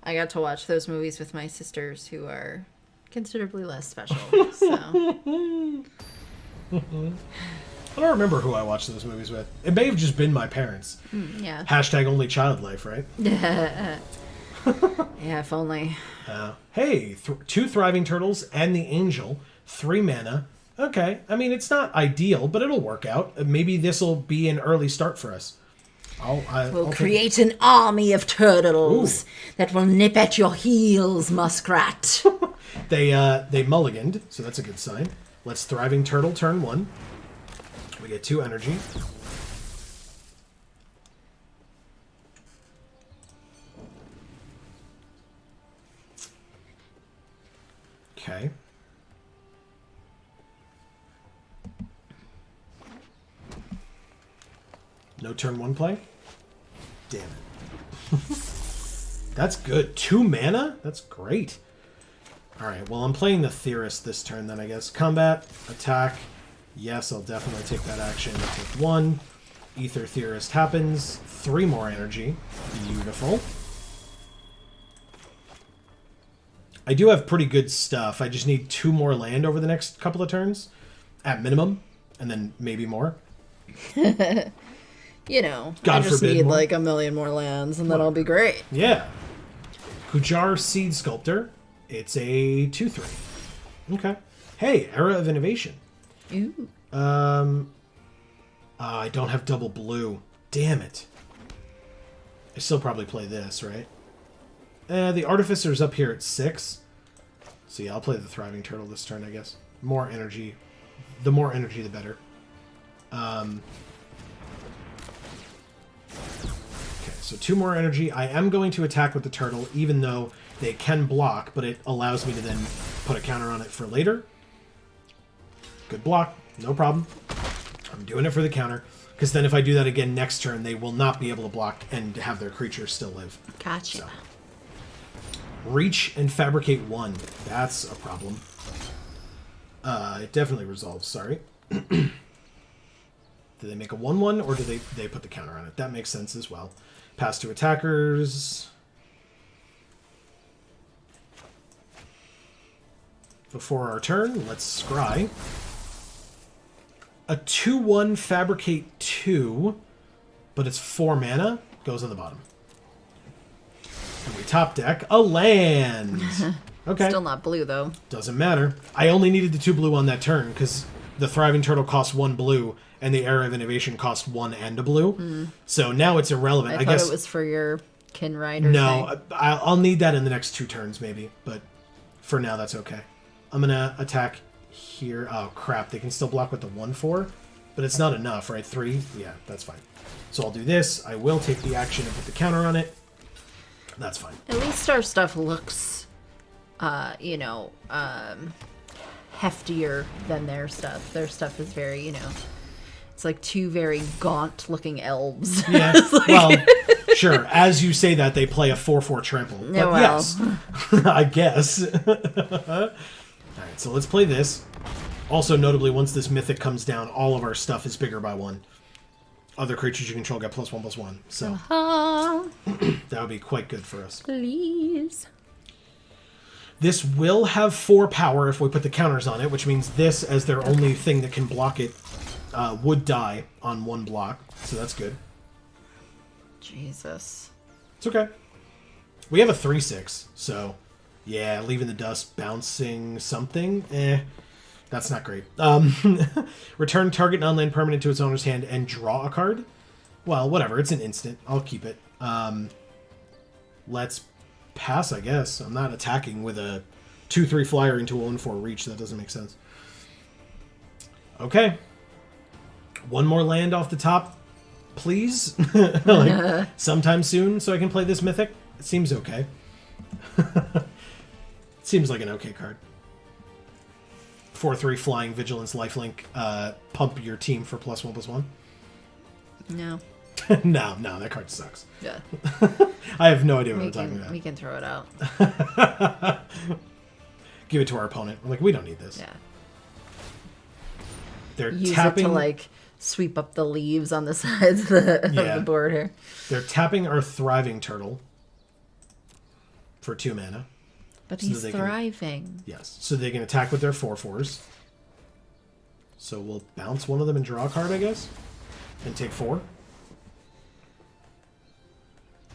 I got to watch those movies with my sisters, who are considerably less special. So. I don't remember who I watched those movies with. It may have just been my parents. Yeah. Hashtag only child life, right? Yeah, if only. Hey, 2 thriving turtles and the angel, 3 mana. Okay, I mean, it's not ideal, but it'll work out. Maybe this will be an early start for us. We'll create an army of turtles that will nip at your heels, Muskrat. They mulliganed, so that's a good sign. Let's thriving turtle turn 1. We get 2 energy. Okay. No turn 1 play? Damn it. That's good. 2 mana? That's great. Alright, well, I'm playing the Theorist this turn then, I guess. Combat, attack. Yes, I'll definitely take that action. I'll take 1. Ether Theorist happens. 3 more energy. Beautiful. I do have pretty good stuff. I just need 2 more land over the next couple of turns. At minimum. And then maybe more. You know, God I just forbid need more. like 1 million more lands, and then I'll be great. Yeah. Kujar Seed Sculptor. It's a 2/3. Okay. Hey, Era of Innovation. Ooh. I don't have double blue. Damn it. I still probably play this, right? The Artificer's up here at 6. So yeah, I'll play the Thriving Turtle this turn, I guess. More energy. The more energy, the better. Okay, so 2 more energy. I am going to attack with the turtle, even though they can block, but it allows me to then put a counter on it for later. Good block. No problem. I'm doing it for the counter. Because then if I do that again next turn, they will not be able to block and have their creatures still live. Gotcha. So. Reach and Fabricate 1. That's a problem. It definitely resolves, sorry. Do they make a 1/1, or do they put the counter on it? That makes sense as well. Pass to attackers. Before our turn, let's scry. A 2/1 Fabricate 2, but it's 4 mana, goes on the bottom. And we top deck a land. Okay. Still not blue, though. Doesn't matter. I only needed the 2 blue on that turn because the Thriving Turtle cost 1 blue and the Era of Innovation cost 1 and a blue. So now it's irrelevant. I guess it was for your Kin Rider no, thing. I'll need that in the next 2 turns maybe, but for now that's okay. I'm going to attack here. Oh, crap. They can still block with the 1/4, but it's not enough, right? 3? Yeah, that's fine. So I'll do this. I will take the action and put the counter on it. That's fine. At least our stuff looks, heftier than their stuff. Their stuff is very, it's like 2 very gaunt-looking elves. Yeah, well, sure. As you say that, they play a 4/4 trample. But well. yes, I guess. All right, so let's play this. Also, notably, once this mythic comes down, all of our stuff is bigger by 1. Other creatures you control get +1/+1. So that would be quite good for us. Please. This will have 4 power if we put the counters on it, which means this, as their only thing that can block it, would die on 1 block. So that's good. Jesus. It's okay. We have a 3/6, so yeah, leaving the dust, bouncing something, that's not great. Return target non-land permanent to its owner's hand and draw a card. Well, whatever, it's an instant. I'll keep it. Let's pass, I guess. I'm not attacking with a 2/3 flyer into a 1/4 reach. That doesn't make sense. Okay. 1 more land off the top, please. Like, sometime soon so I can play this mythic. It seems okay. Seems like an okay card. 4/3 flying, vigilance, lifelink, pump your team for +1/+1. No. No, that card sucks. Yeah. I have no idea what I'm talking about. We can throw it out. Give it to our opponent. I'm like, we don't need this. Yeah. They're Use tapping it to, like, sweep up the leaves on the sides of the board here. They're tapping our Thriving Turtle for 2 mana. But so he's thriving. Yes. So they can attack with their 4/4s. So we'll bounce one of them and draw a card, I guess. And take 4.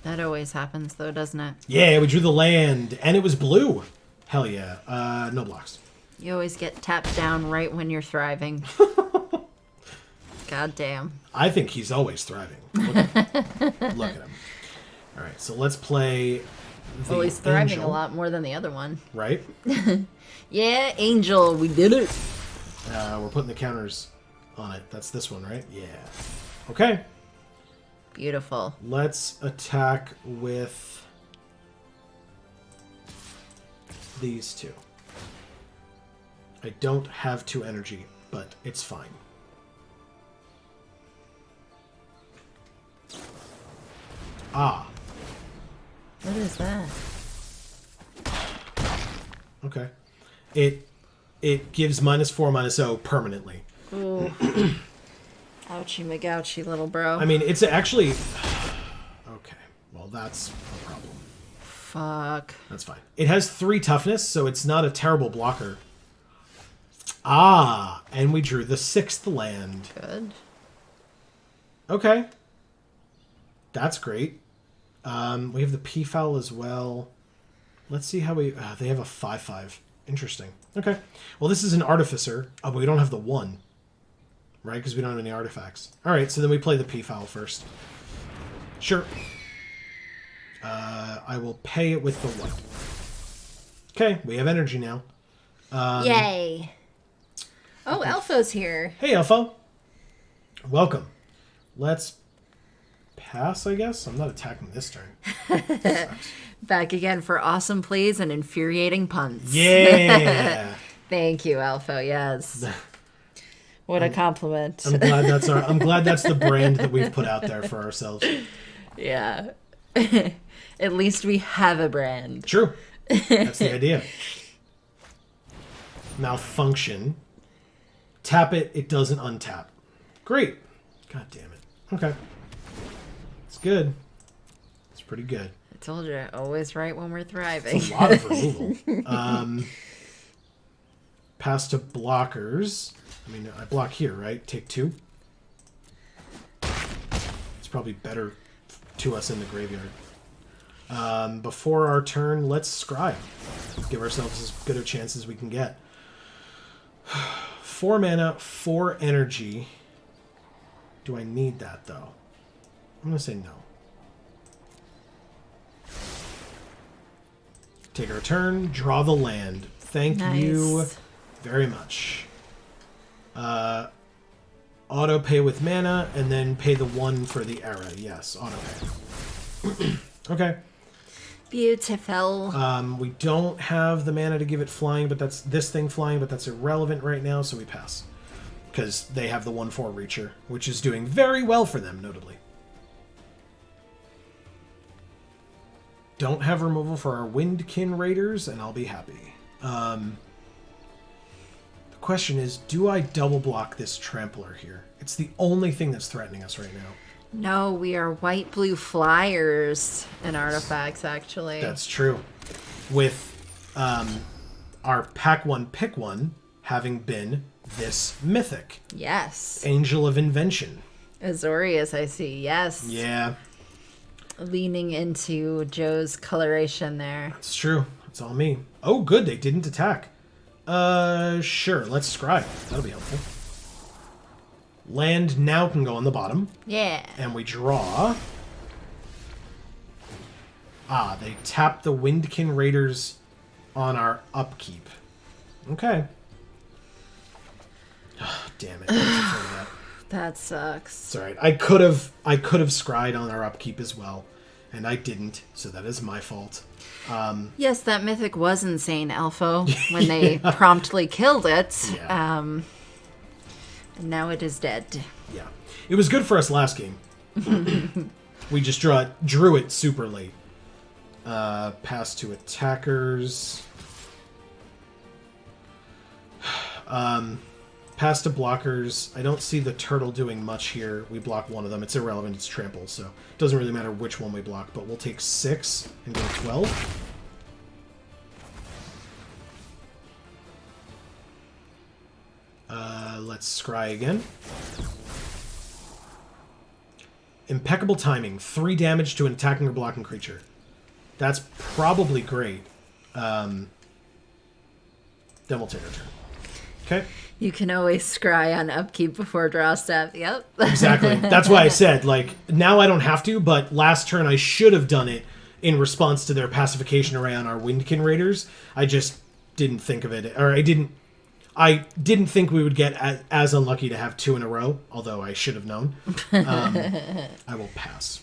That always happens, though, doesn't it? Yeah, we drew the land. And it was blue. Hell yeah. No blocks. You always get tapped down right when you're thriving. God damn. I think he's always thriving. Look at him. All right, so let's play the Well, he's thriving Angel, a lot more than the other one. right? Yeah, Angel, we did it. We're putting the counters on it. That's this one, right? Yeah. Okay. Beautiful. Let's attack with these 2. I don't have 2 energy, but it's fine. Ah. What is that? Okay. It gives -4/-0 permanently. Ooh. Ouchie McGouchie, little bro. I mean, it's actually... Okay. Well, that's a problem. Fuck. That's fine. It has 3 toughness, so it's not a terrible blocker. Ah, and we drew the 6th land. Good. Okay. That's great. We have the P-Foul as well. Let's see how we... they have a 5/5. Interesting. Okay. Well, this is an Artificer. Oh, but we don't have the 1. Right? Because we don't have any artifacts. Alright, so then we play the P-Foul first. Sure. I will pay it with the 1. Okay, we have energy now. Yay. Oh, Alpha's here. Hey, Alpha. Welcome. Let's pass, I guess. I'm not attacking this turn. Sucks. Back again for awesome plays and infuriating puns. Yeah. Thank you, Alpha. Yes. What a compliment. I'm glad that's the brand that we've put out there for ourselves. Yeah. At least we have a brand. True. That's the idea. Malfunction. Tap it, it doesn't untap. Great. God damn it. Okay. It's good. It's pretty good. I told you, always right when we're thriving. It's a lot of removal. Pass to blockers. I mean, I block here, right? Take 2. It's probably better to us in the graveyard. Before our turn, let's scry. Give ourselves as good a chance as we can get. 4 mana, 4 energy. Do I need that, though? I'm going to say no. Take our turn, draw the land. Thank you very much. Auto pay with mana, and then pay the 1 for the era. Yes, auto pay. Okay. Beautiful. We don't have the mana to give it flying, but that's this thing flying, but that's irrelevant right now, so we pass. Because they have the 1/4 Reacher, which is doing very well for them, notably. Don't have removal for our Windkin Raiders, and I'll be happy. The question is, do I double block this Trampler here? It's the only thing that's threatening us right now. No, we are white-blue flyers and artifacts, actually. That's true. With our pack 1, pick 1 having been this mythic. Yes. Angel of Invention. Azorius, I see. Yes. Yeah. Leaning into Joe's coloration there. It's true. It's all me. Oh, good. They didn't attack. Sure. Let's scry. That'll be helpful. Land now can go on the bottom. Yeah. And we draw. They tap the Windkin Raiders on our upkeep. Okay. Oh, damn it. I was afraid of that. That sucks. It's alright. I could have scryed on our upkeep as well. And I didn't, so that is my fault. Yes, that mythic was insane, Elfo, when they promptly killed it. Yeah. And now it is dead. Yeah. It was good for us last game. We just drew it super late. Pass to attackers. Pass to blockers. I don't see the turtle doing much here. We block one of them. It's irrelevant. It's trample, so it doesn't really matter which one we block, but we'll take 6 and go to 12. Let's scry again. Impeccable timing. 3 damage to an attacking or blocking creature. That's probably great. Then we'll take our turn. Okay? You can always scry on upkeep before draw step. Yep. Exactly. That's why I said, like, now I don't have to, but last turn I should have done it in response to their pacification array on our Windkin Raiders. I just didn't think of it, or I didn't think we would get as unlucky to have 2 in a row, although I should have known. I will pass.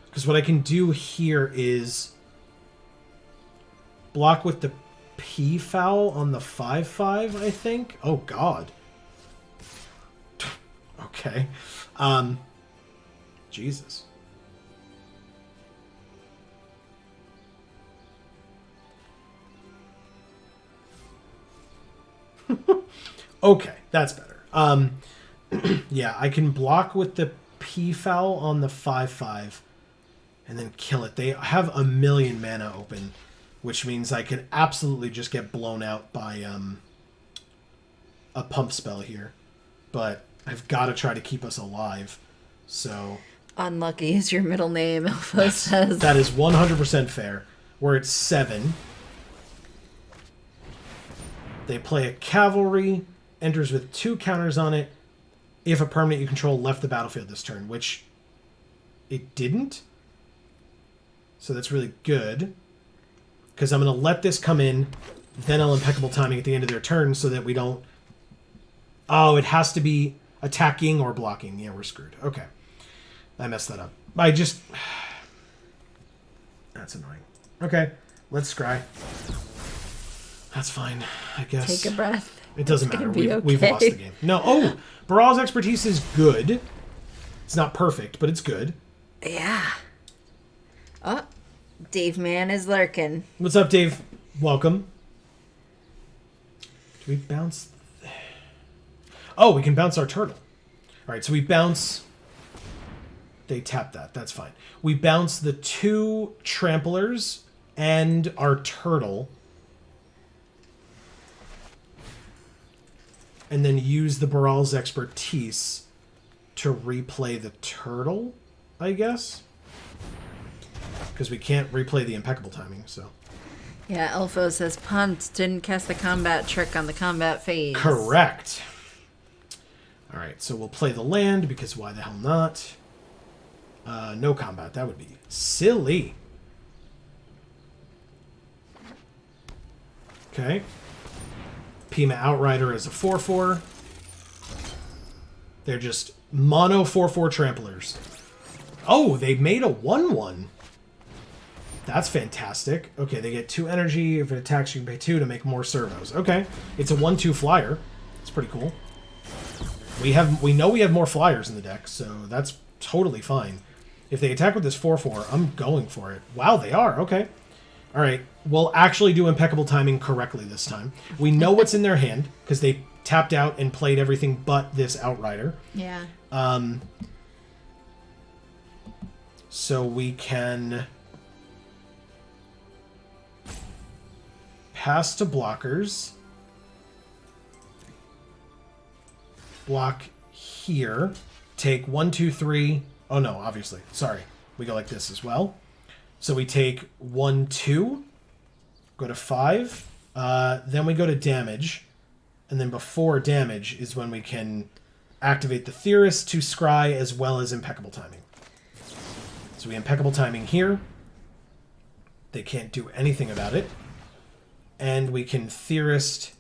Because what I can do here is block with the P-Foul on the 5/5, I think. Oh, God. Okay. Jesus. Okay, that's better. Yeah, I can block with the P-Foul on the 5/5 and then kill it. They have 1,000,000 mana open, which means I could absolutely just get blown out by a pump spell here. But I've got to try to keep us alive. So Unlucky is your middle name, Elfo says. that is 100% fair. We're at 7. They play a cavalry, enters with 2 counters on it if a permanent you control left the battlefield this turn, which it didn't. So that's really good. Because I'm going to let this come in, then I'll impeccable timing at the end of their turn so that we don't... Oh, it has to be attacking or blocking. Yeah, we're screwed. Okay. I messed that up. That's annoying. Okay, let's scry. That's fine, I guess. Take a breath. It doesn't matter. Be We've lost the game. No. Oh, Baral's expertise is good. It's not perfect, but it's good. Yeah. Oh, Dave Man is lurking. What's up, Dave? Welcome. Do we bounce? Oh, we can bounce our turtle. All right, so we bounce... They tap that. That's fine. We bounce the 2 tramplers and our turtle. And then use the Baral's expertise to replay the turtle. I guess. Because we can't replay the impeccable timing, so. Yeah, Elfo says punt, didn't cast the combat trick on the combat phase. Correct. Alright, so we'll play the land, because why the hell not? No combat, that would be silly. Okay. Pima Outrider is a 4/4. They're just mono 4/4 tramplers. Oh, they made a 1/1. That's fantastic. Okay, they get 2 energy. If it attacks, you can pay 2 to make more servos. Okay. It's a 1/2 flyer. It's pretty cool. We know we have more flyers in the deck, so that's totally fine. If they attack with this 4/4, I'm going for it. Wow, they are. Okay. All right. We'll actually do impeccable timing correctly this time. We know what's in their hand because they tapped out and played everything but this Outrider. Yeah. So we can pass to blockers. Block here. Take 1, 2, 3. Oh no, obviously. Sorry. We go like this as well. So we take 1, 2. Go to 5. Then we go to damage. And then before damage is when we can activate the Theorist to scry as well as impeccable timing. So we impeccable timing here. They can't do anything about it. And we can Theorist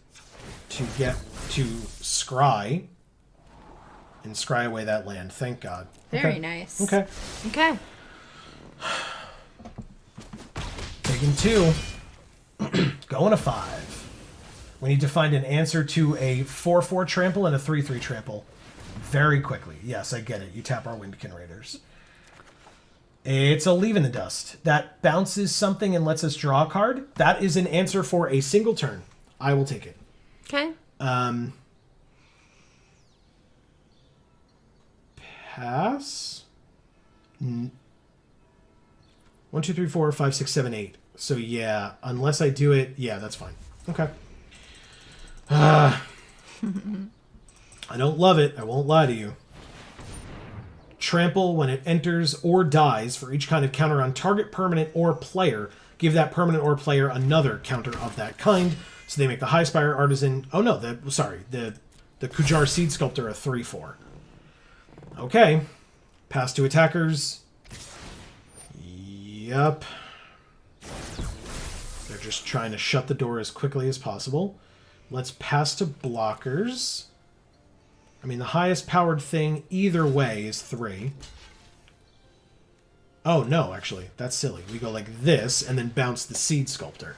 to get to scry. And scry away that land. Thank God. Very nice. Okay. Okay. Taking 2. Going to 5. We need to find an answer to a 4/4 trample and a 3/3 trample very quickly. Yes, I get it. You tap our Windkin Raiders. It's a Leave in the Dust. That bounces something and lets us draw a card. That is an answer for a single turn. I will take it. Okay. Pass. 1, 2, 3, 4, 5, 6, 7, 8. So yeah, unless I do it, yeah, that's fine. Okay. I don't love it. I won't lie to you. Trample when it enters or dies for each kind of counter on target permanent or player. Give that permanent or player another counter of that kind. So they make the High Spire Artisan. Oh no, the Kujar Seed Sculptor a 3/4. Okay. Pass to attackers. Yep. They're just trying to shut the door as quickly as possible. Let's pass to blockers. I mean, the highest powered thing either way is 3. Oh, no, actually. That's silly. We go like this and then bounce the Seed Sculptor.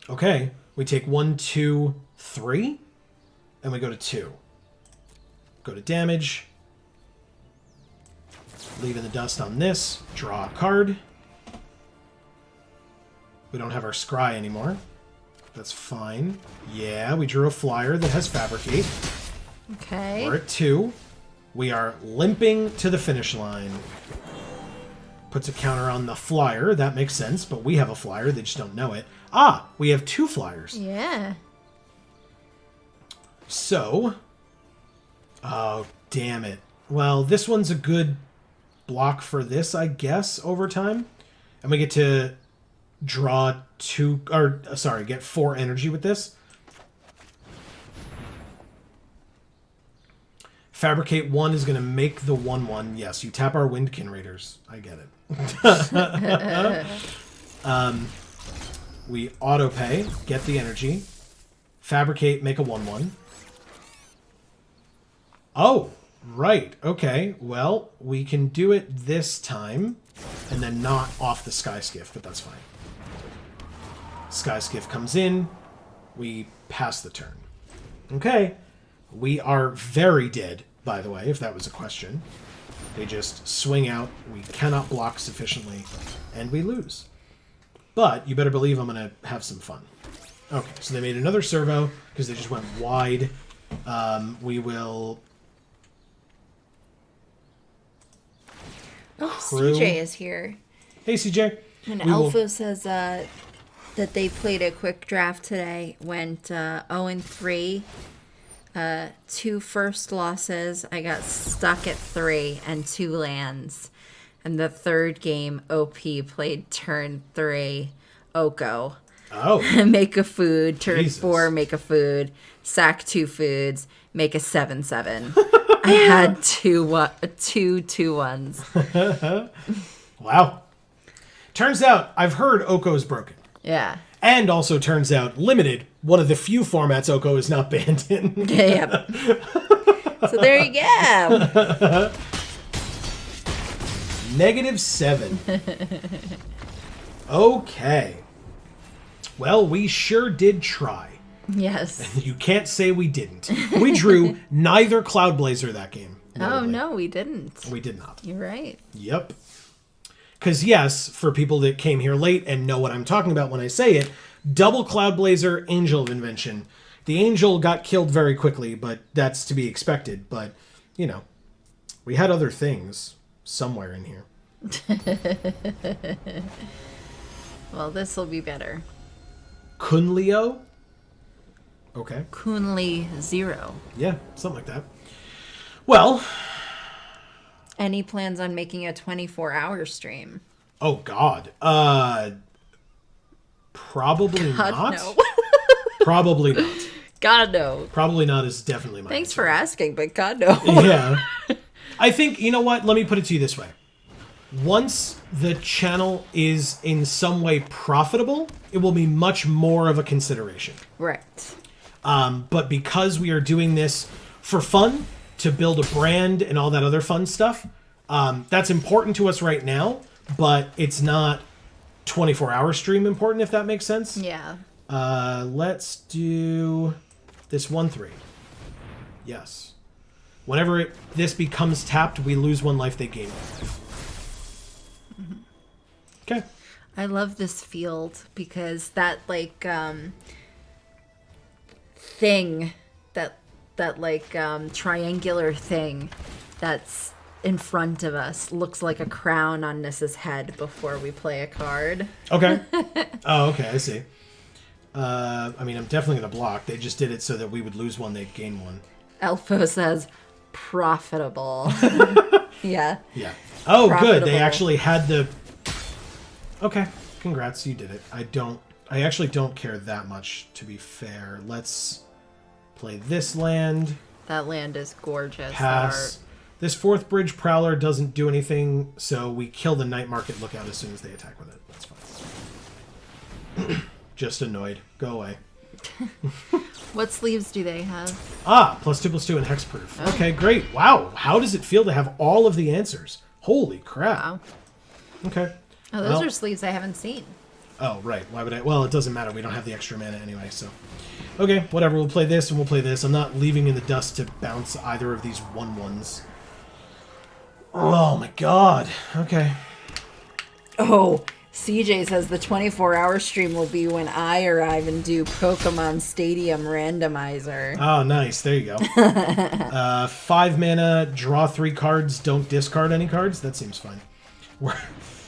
Okay. We take 1, 2, 3. And we go to 2. Go to damage. Leave in the dust on this. Draw a card. We don't have our scry anymore. That's fine. Yeah, we drew a flyer that has Fabricate. Okay. We're at 2. We are limping to the finish line. Puts a counter on the flyer. That makes sense, but we have a flyer. They just don't know it. Ah, we have 2 flyers. Yeah. So... Oh, damn it. Well, this one's a good block for this, I guess, over time. And we get to draw 2... Or, sorry, get 4 energy with this. Fabricate 1 is going to make the 1/1. Yes, you tap our Windkin Raiders. I get it. We auto-pay, get the energy. Fabricate, make a 1/1. Oh, right. Okay. Well, we can do it this time and then not off the Sky Skiff, but that's fine. Sky Skiff comes in. We pass the turn. Okay. We are very dead, by the way, if that was a question. They just swing out. We cannot block sufficiently, and we lose. But you better believe I'm going to have some fun. Okay, so they made another servo because they just went wide. We will... Oh, CJ is here. Hey, CJ. And Alpha says that they played a quick draft today. Went 0-3 2 first losses. I got stuck at 3 and 2 lands. And the third game, OP played turn 3, Oko. Oh. Make a food. Turn Jesus. 4, make a food. Sack 2 foods. Make a 7/7. I had 2 2/2s. Wow. Turns out, I've heard Oko's broken. Yeah. And also turns out, Limited, one of the few formats Oko is not banned in. Yeah. So there you go. -7. Okay. Well, we sure did try. Yes. You can't say we didn't. We drew neither Cloudblazer that game. Oh, notably. no, we didn't. We did not. You're right. Yep. Because, yes, for people that came here late and know what I'm talking about when I say it, double Cloudblazer, Angel of Invention. The Angel got killed very quickly, but that's to be expected. But, you know, we had other things somewhere in here. Well, this will be better. Kunleo? Okay. Kunli 0. Yeah, something like that. Well... Any plans on making a 24-hour stream? Oh, God. Probably God, not. no. Probably not. God, no. Probably not is definitely my Thanks answer. for asking, but God, no. Yeah. I think, you know what? Let me put it to you this way. Once the channel is in some way profitable, it will be much more of a consideration. Right. But because we are doing this for fun, to build a brand and all that other fun stuff, that's important to us right now, but it's not 24-hour stream important, if that makes sense. Yeah. Let's do this 1/3. Yes. Whenever this becomes tapped, we lose 1 life, they gain 1 life. Okay. I love this field because that, like, thing, that like, triangular thing that's in front of us looks like a crown on Nissa's head before we play a card. Okay. Oh, okay, I see. I mean, I'm definitely going to block. They just did it so that we would lose 1, they'd gain 1. Elfo says, profitable. Yeah. Yeah. Oh, good. They Profitable. actually had the... Okay. Congrats, you did it. I actually don't care that much, to be fair. Let's play this land. That land is gorgeous. Pass. This 4th Bridge Prowler doesn't do anything, so we kill the Night Market Lookout as soon as they attack with it. That's fine. Just annoyed. Go away. What sleeves do they have? Ah, +2/+2 and hexproof. Oh. Okay, great. Wow. How does it feel to have all of the answers? Holy crap. Wow. Okay. Oh, those Well- are sleeves I haven't seen. Oh, right. Why would I? Well, it doesn't matter. We don't have the extra mana anyway, so. Okay, whatever. We'll play this and we'll play this. I'm not leaving in the dust to bounce either of these 1/1s. Oh my god. Okay. Oh, CJ says the 24-hour stream will be when I arrive and do Pokemon Stadium Randomizer. Oh, nice. There you go. 5 mana, draw 3 cards, don't discard any cards. That seems fine.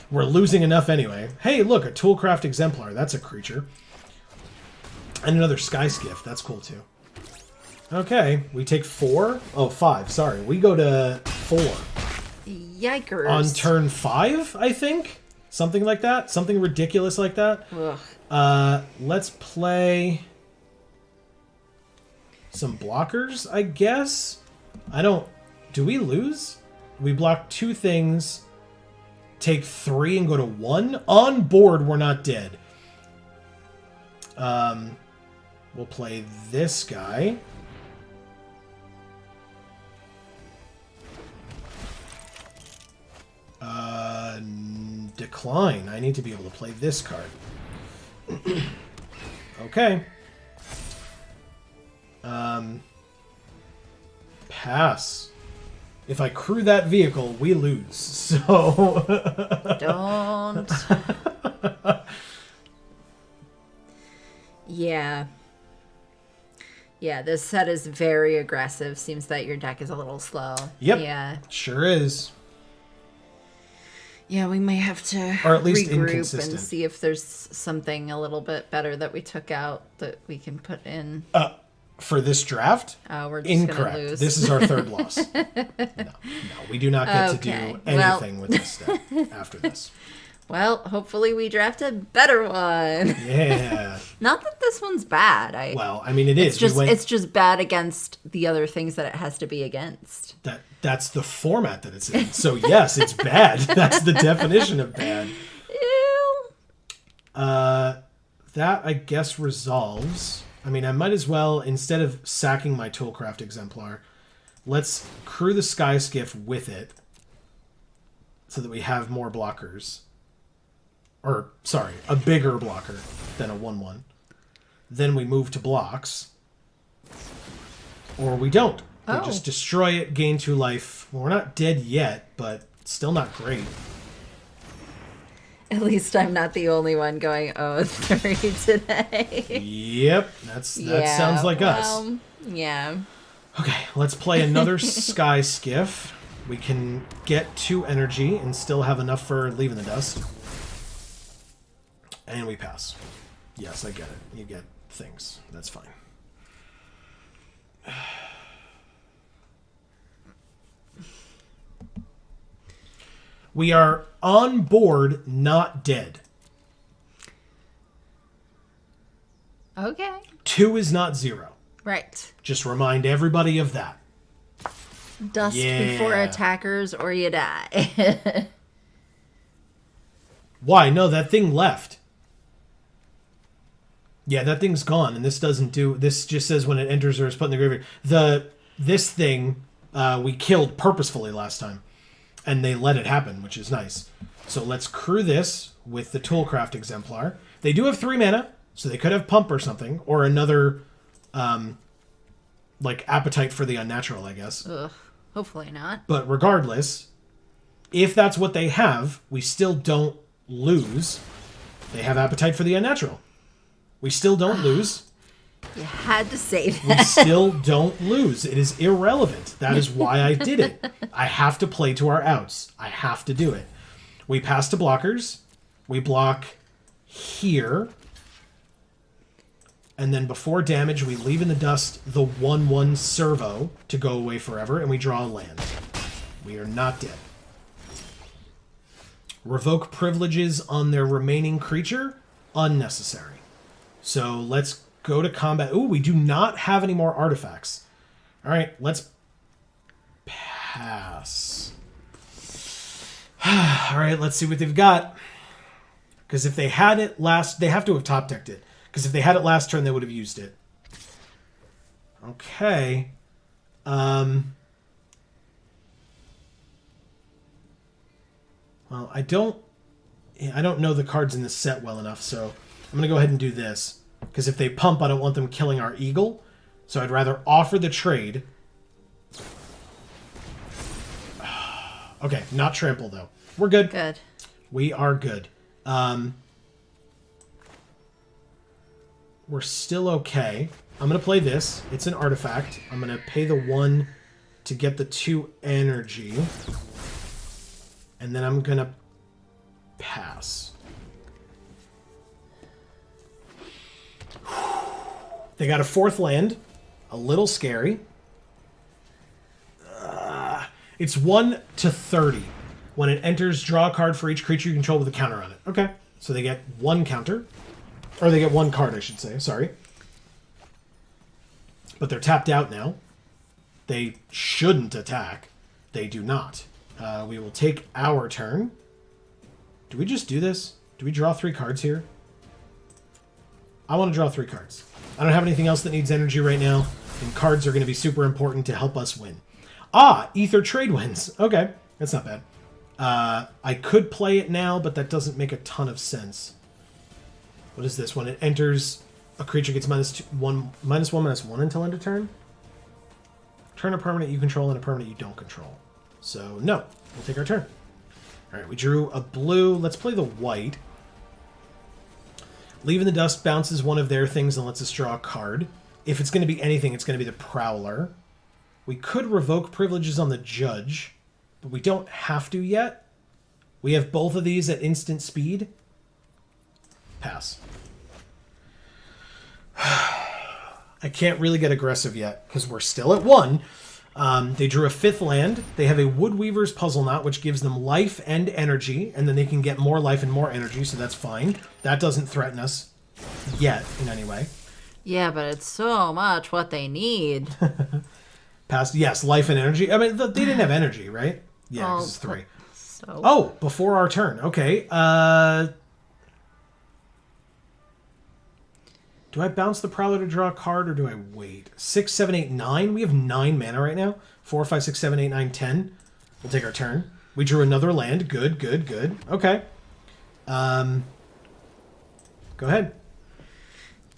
We're losing enough anyway. Hey, look, a Toolcraft Exemplar. That's a creature. And another Sky Skiff. That's cool, too. Okay, we take 4. Oh, 5. Sorry. We go to 4. Yikers. On turn 5, I think? Something like that? Something ridiculous like that? Ugh. Let's play some blockers, I guess? Do we lose? We block 2 things, take 3 and go to 1? On board, we're not dead. We'll play this guy. Decline. I need to be able to play this card. Okay. Pass. If I crew that vehicle, we lose. So... Don't. Yeah. Yeah, this set is very aggressive. Seems that your deck is a little slow. Yep. Yeah. Sure is. Yeah, we may have to Or at least regroup inconsistent. and see if there's something a little bit better that we took out that we can put in. For this draft? Oh, we're just Incorrect. gonna lose. This is our third loss. No, we do not get to do anything with this deck after this. Well, hopefully we draft a better one. Yeah. Not that this one's bad. Well, I mean, it is. It's just bad against the other things that it has to be against. That's the format that it's in. So yes, it's bad. That's the definition of bad. Ew. That I guess resolves. I mean, I might as well, instead of sacking my Toolcraft Exemplar, let's crew the Sky Skiff with it so that we have more blockers. Or, sorry, a bigger blocker than a 1/1. Then we move to blocks. Or we don't. We just destroy it, gain 2 life. Well, we're not dead yet, but still not great. At least I'm not the only one going 0-3 today. Yep, that sounds like us. Yeah. Okay, let's play another Sky Skiff. We can get 2 energy and still have enough for leaving the dust. And we pass. Yes, I get it. You get things. That's fine. We are on board, not dead. Okay. 2 is not 0. Right. Just remind everybody of that. Dust before attackers or you die. Why? No, that thing left. Yeah, that thing's gone, and this doesn't do... This just says when it enters or is put in the graveyard. This thing we killed purposefully last time, and they let it happen, which is nice. So let's crew this with the Toolcraft Exemplar. They do have 3 mana, so they could have Pump or something, or another, like, Appetite for the Unnatural, I guess. Ugh, hopefully not. But regardless, if that's what they have, we still don't lose. They have Appetite for the Unnatural. We still don't lose. You had to say that. We still don't lose. It is irrelevant. That is why I did it. I have to play to our outs. I have to do it. We pass to blockers. We block here. And then before damage, we leave in the dust the 1/1 servo to go away forever, and we draw a land. We are not dead. Revoke privileges on their remaining creature? Unnecessary. So let's go to combat. Ooh, we do not have any more artifacts. All right, let's pass. All right, let's see what they've got. Because if they had it last... They have to have top-decked it. Because if they had it last turn, they would have used it. Okay. Well, I don't know the cards in this set well enough, so I'm going to go ahead and do this. Because if they pump, I don't want them killing our eagle. So I'd rather offer the trade. Okay, not trample, though. We're good. Good. We are good. We're still okay. I'm going to play this. It's an artifact. I'm going to pay the 1 to get the 2 energy. And then I'm going to pass. They got a 4th land. A little scary. It's 1/30. When it enters, draw a card for each creature you control with a counter on it. Okay. So they get 1 counter. Or they get 1 card, I should say. Sorry. But they're tapped out now. They shouldn't attack. They do not. We will take our turn. Do we just do this? Do we draw 3 cards here? I want to draw 3 cards. I don't have anything else that needs energy right now, and cards are going to be super important to help us win. Ether Trade wins. Okay, that's not bad. I could play it now, but that doesn't make a ton of sense. What is this? When it enters, a creature gets -1/-1 until end of turn? Turn a permanent you control and a permanent you don't control. So, no. We'll take our turn. Alright, we drew a blue. Let's play the white. Leave in the dust bounces one of their things and lets us draw a card. If it's going to be anything, it's going to be the Prowler. We could revoke privileges on the Judge, but we don't have to yet. We have both of these at instant speed. Pass. I can't really get aggressive yet because we're still at 1. They drew a 5th land. They have a Woodweaver's Puzzle Knot, which gives them life and energy, and then they can get more life and more energy, so that's fine. That doesn't threaten us yet in any way. Yeah, but it's so much what they need. Yes, life and energy. I mean, they didn't have energy, right? Yeah, 'cause it's 3. So. Oh, before our turn. Okay. Do I bounce the Prowler to draw a card, or do I wait? 6, 7, 8, 9. We have 9 mana right now. 4, 5, 6, 7, 8, 9, 10. We'll take our turn. We drew another land. Good, good, good. Okay. Go ahead.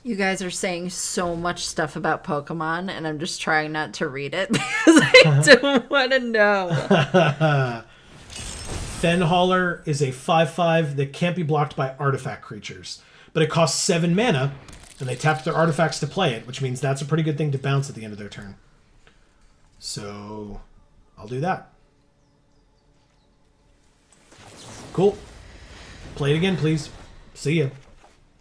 You guys are saying so much stuff about Pokemon, and I'm just trying not to read it because I don't want to know. Fenhauler is a 5/5 that can't be blocked by artifact creatures, but it costs 7 mana, and they tap their artifacts to play it, which means that's a pretty good thing to bounce at the end of their turn. So I'll do that. Cool. Play it again, please. See ya.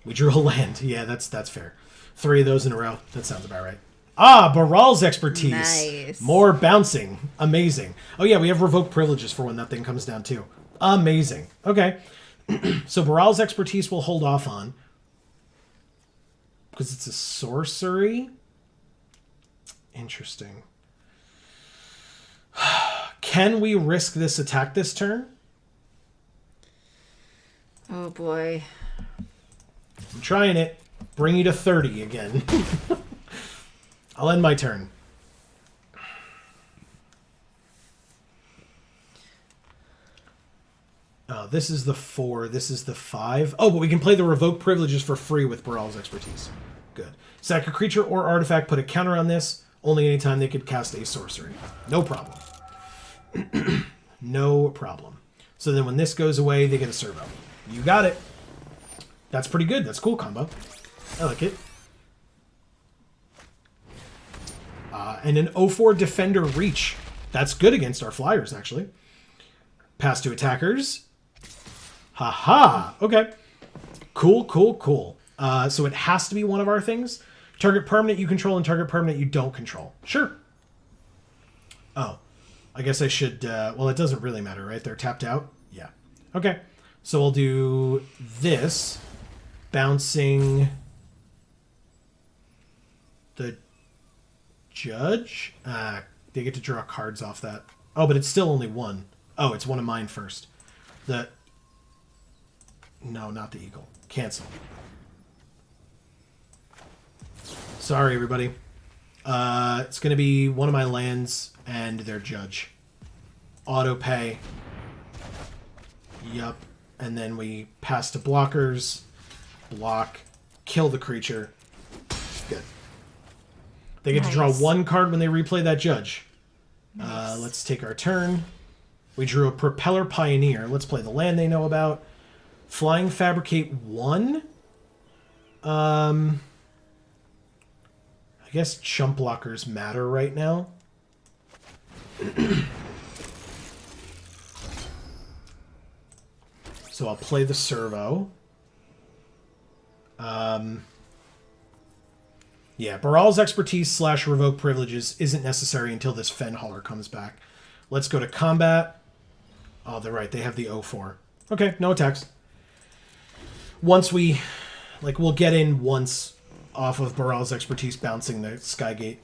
We drew a land. Yeah, that's fair. 3 of those in a row. That sounds about right. Ah, Baral's Expertise. Nice. More bouncing. Amazing. Oh yeah, we have Revoke Privileges for when that thing comes down too. Amazing. Okay. So Baral's Expertise we'll hold off on. Because it's a sorcery? Interesting. Can we risk this attack this turn? Oh boy. I'm trying it. Bring you to 30 again. I'll end my turn. Oh, this is the 4. This is the 5. Oh, but we can play the Revoke Privileges for free with Baral's Expertise. Good. Sack a creature or artifact, put a counter on this. Only anytime they could cast a sorcery. No problem. No problem. So then when this goes away, they get a servo. You got it. That's pretty good. That's cool combo. I like it. And an 0/4 Defender Reach. That's good against our flyers, actually. Pass to attackers. Haha. Okay. Cool, cool, cool. So it has to be one of our things. Target permanent you control and target permanent you don't control. Sure. Oh. I guess I should... well, it doesn't really matter, right? They're tapped out? Yeah. Okay. So we'll do this. Bouncing... the judge? They get to draw cards off that. Oh, but it's still only 1. Oh, it's one of mine first. The... No, not the eagle. Cancel. Sorry, everybody. It's going to be one of my lands and their judge. Auto pay. Yup. And then we pass to blockers. Block. Kill the creature. Good. They get to draw 1 card when they replay that judge. Nice. Let's take our turn. We drew a Propeller Pioneer. Let's play the land they know about. Flying Fabricate 1. I guess chump blockers matter right now. So I'll play the servo. Yeah, Baral's Expertise / Revoke Privileges isn't necessary until this Fenhauler comes back. Let's go to combat. Oh, they're right. They have the 0/4. Okay, no attacks. Once we... Like, we'll get in once off of Baral's Expertise bouncing the Skygate.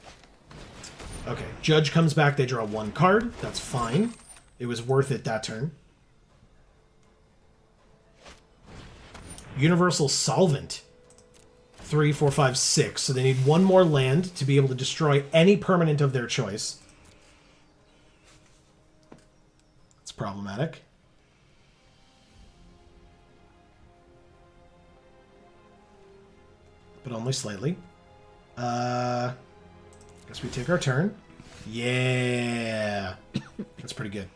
Okay, Judge comes back. They draw 1 card. That's fine. It was worth it that turn. Universal Solvent. 3, 4, 5, 6. So they need 1 more land to be able to destroy any permanent of their choice. It's problematic. But only slightly. Guess we take our turn. Yeah. That's pretty good.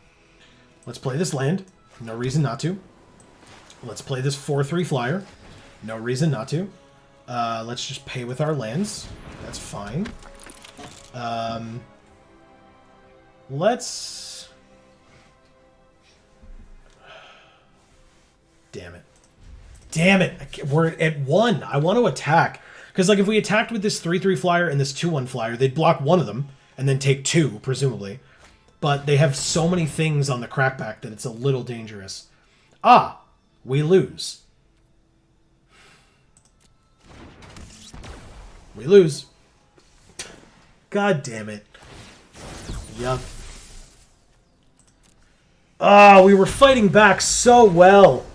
Let's play this land. No reason not to. Let's play this 4/3 flyer. No reason not to. Let's just pay with our lands. That's fine. Let's... Damn it. Damn it. We're at 1. I want to attack. Because, like, if we attacked with this 3/3 flyer and this 2/1 flyer, they'd block one of them and then take two, presumably. But they have so many things on the crackback that it's a little dangerous. Ah, we lose. We lose. God damn it. Yup. Ah, we were fighting back so well.